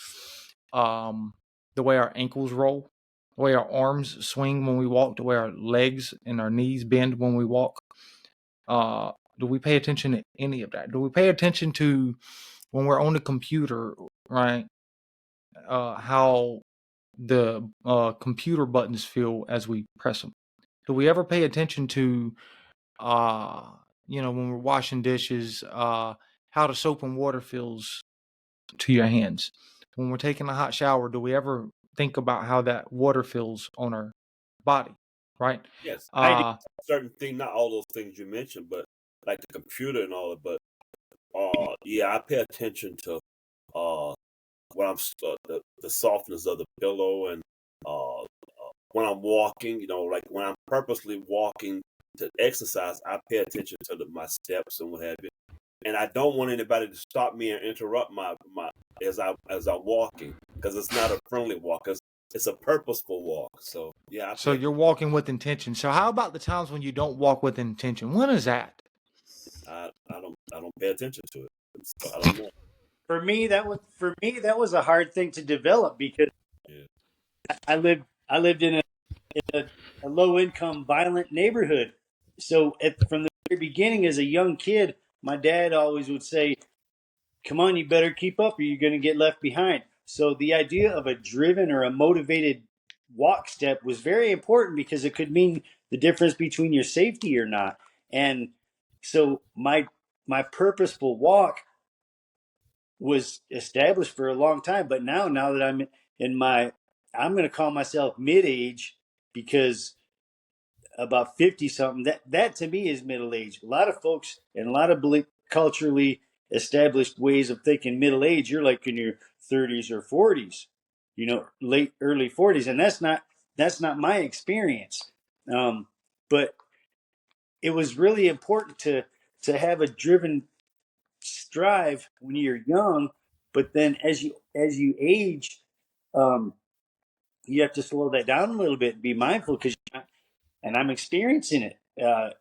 the way our ankles roll, the way our arms swing when we walk, the way our legs and our knees bend when we walk? Do we pay attention to any of that? Do we pay attention to when we're on the computer, right? How the computer buttons feel as we press them? Do we ever pay attention to, when we're washing dishes, how the soap and water feels to your hands? When we're taking a hot shower, do we ever think about how that water feels on our body, right? Yes. I do. Certain thing, not all those things you mentioned, but like the computer and all that. But I pay attention to when I'm the softness of the pillow, and when I'm walking, like when I'm purposely walking to exercise, I pay attention to my steps and what have you. And I don't want anybody to stop me and interrupt my as I'm walking, because it's not a friendly walk. It's a purposeful walk. So yeah. So you're walking with intention. So how about the times when you don't walk with intention? When is that? I don't pay attention to it. So I don't know. For me, that was a hard thing to develop, because I lived in a low income, violent neighborhood. So from the very beginning, as a young kid, my dad always would say, "Come on, you better keep up, or you're going to get left behind." So the idea of a driven or a motivated walk step was very important, because it could mean the difference between your safety or not. And so my purposeful walk was established for a long time. But now that I'm I'm going to call myself mid-age, because about 50 something, that to me is middle age. A lot of folks and a lot of culturally established ways of thinking middle age, you're like in your 30s or 40s, late early 40s, and that's not my experience. But it was really important to have a driven strive when you're young, but then as you age, um, you have to slow that down a little bit and be mindful, because and I'm experiencing it.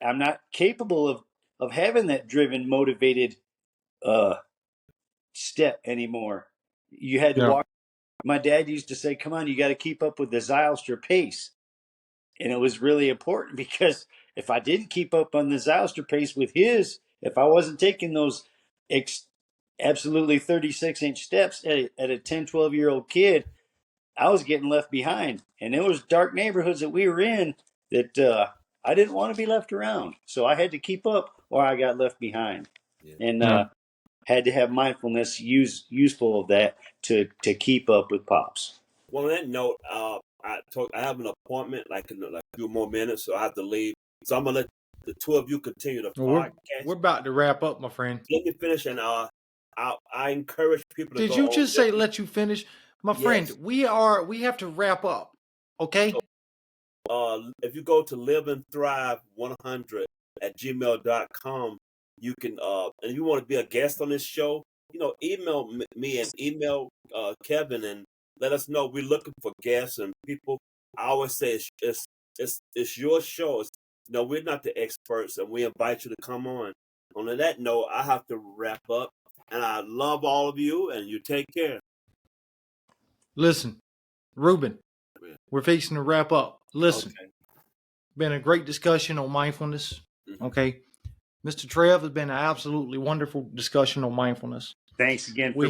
I'm not capable of having that driven, motivated step anymore. You had to walk. My dad used to say, come on, you got to keep up with the Zylstra pace. And it was really important because if I didn't keep up on the Zylstra pace with his, if I wasn't taking those absolutely 36-inch steps at a 10, 12-year-old kid, I was getting left behind. And it was dark neighborhoods that we were in that I didn't want to be left around. So I had to keep up or I got left behind. Yeah. And had to have mindfulness useful of that to keep up with Pops. Well, on that note, I have an appointment like in a few more minutes, so I have to leave. So I'm gonna let the two of you continue the podcast. We're about to wrap up, my friend. Let me finish, and I encourage people to. Did you just say let you finish, my friend? We have to wrap up. Okay. So, if you go to liveandthrive100@gmail.com, you can and if you want to be a guest on this show, email me and email Kevin and let us know. We're looking for guests and people. I always say it's your show. We're not the experts, and we invite you to come on. On that note, I have to wrap up, and I love all of you, and you take care. Listen, Ruben, we're facing to wrap up. Listen, been a great discussion on mindfulness. Mm-hmm. Okay. Mr. Trev, has been an absolutely wonderful discussion on mindfulness. Thanks again for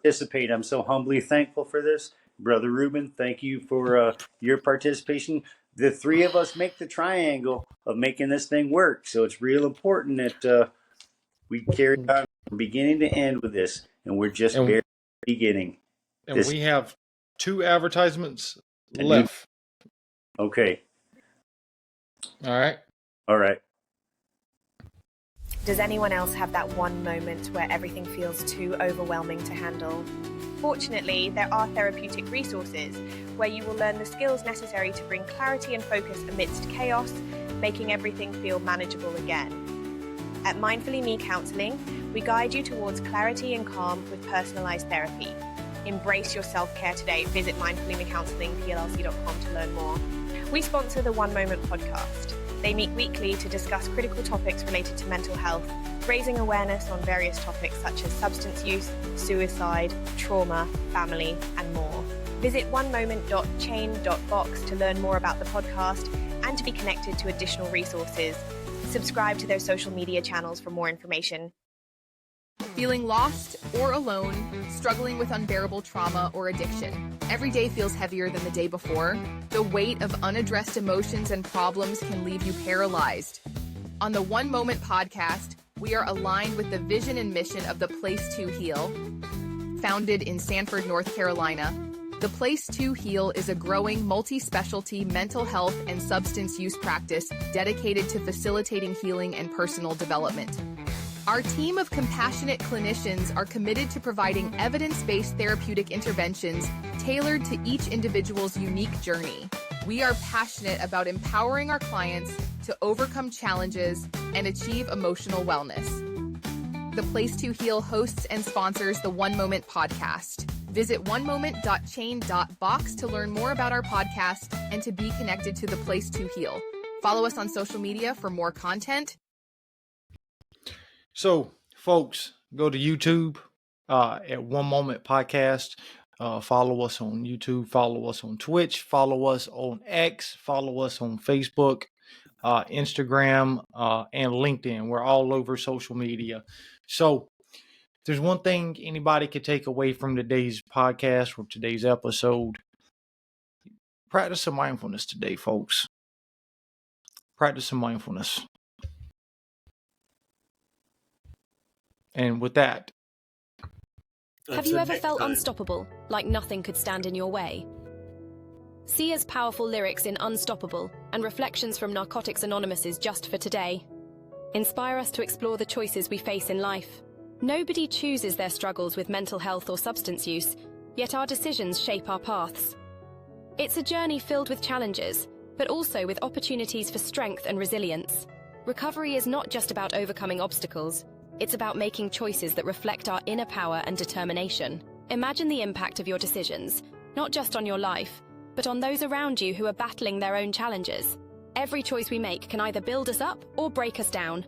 participating. I'm so humbly thankful for this. Brother Ruben, thank you for your participation. The three of us make the triangle of making this thing work. So it's real important that we carry on from beginning to end with this. And we're just barely beginning. And we have 2 advertisements left. Okay. All right. Does anyone else have that one moment where everything feels too overwhelming to handle? Fortunately, there are therapeutic resources where you will learn the skills necessary to bring clarity and focus amidst chaos, making everything feel manageable again. At Mindfully Me Counseling, we guide you towards clarity and calm with personalized therapy. Embrace your self-care today. Visit mindfullymecounselingplc.com to learn more. We sponsor the One Moment podcast. They meet weekly to discuss critical topics related to mental health, raising awareness on various topics such as substance use, suicide, trauma, family, and more. Visit onemoment.chain.box to learn more about the podcast and to be connected to additional resources. Subscribe to their social media channels for more information. Feeling lost or alone, struggling with unbearable trauma or addiction. Every day feels heavier than the day before. The weight of unaddressed emotions and problems can leave you paralyzed. On the One Moment podcast, we are aligned with the vision and mission of The Place to Heal. Founded in Sanford, North Carolina, The Place to Heal is a growing multi-specialty mental health and substance use practice dedicated to facilitating healing and personal development. Our team of compassionate clinicians are committed to providing evidence-based therapeutic interventions tailored to each individual's unique journey. We are passionate about empowering our clients to overcome challenges and achieve emotional wellness. The Place to Heal hosts and sponsors the One Moment podcast. Visit onemoment.chain.box to learn more about our podcast and to be connected to The Place to Heal. Follow us on social media for more content. So, folks, go to YouTube at One Moment Podcast. Follow us on YouTube. Follow us on Twitch. Follow us on X. Follow us on Facebook, Instagram, and LinkedIn. We're all over social media. So, if there's one thing anybody could take away from today's podcast or today's episode, practice some mindfulness today, folks. Practice some mindfulness. And with that, have you ever felt unstoppable, like nothing could stand in your way? Sia's powerful lyrics in Unstoppable and reflections from Narcotics Anonymous's Just for Today inspire us to explore the choices we face in life. Nobody chooses their struggles with mental health or substance use, yet our decisions shape our paths. It's a journey filled with challenges, but also with opportunities for strength and resilience. Recovery is not just about overcoming obstacles. It's about making choices that reflect our inner power and determination. Imagine the impact of your decisions, not just on your life, but on those around you who are battling their own challenges. Every choice we make can either build us up or break us down.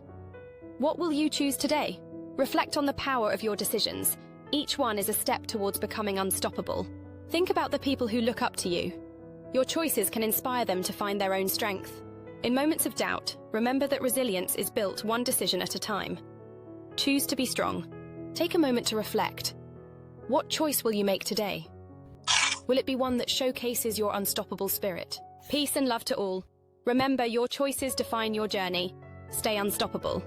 What will you choose today? Reflect on the power of your decisions. Each one is a step towards becoming unstoppable. Think about the people who look up to you. Your choices can inspire them to find their own strength. In moments of doubt, remember that resilience is built one decision at a time. Choose to be strong. Take a moment to reflect. What choice will you make today? Will it be one that showcases your unstoppable spirit? Peace and love to all. Remember, your choices define your journey. Stay unstoppable.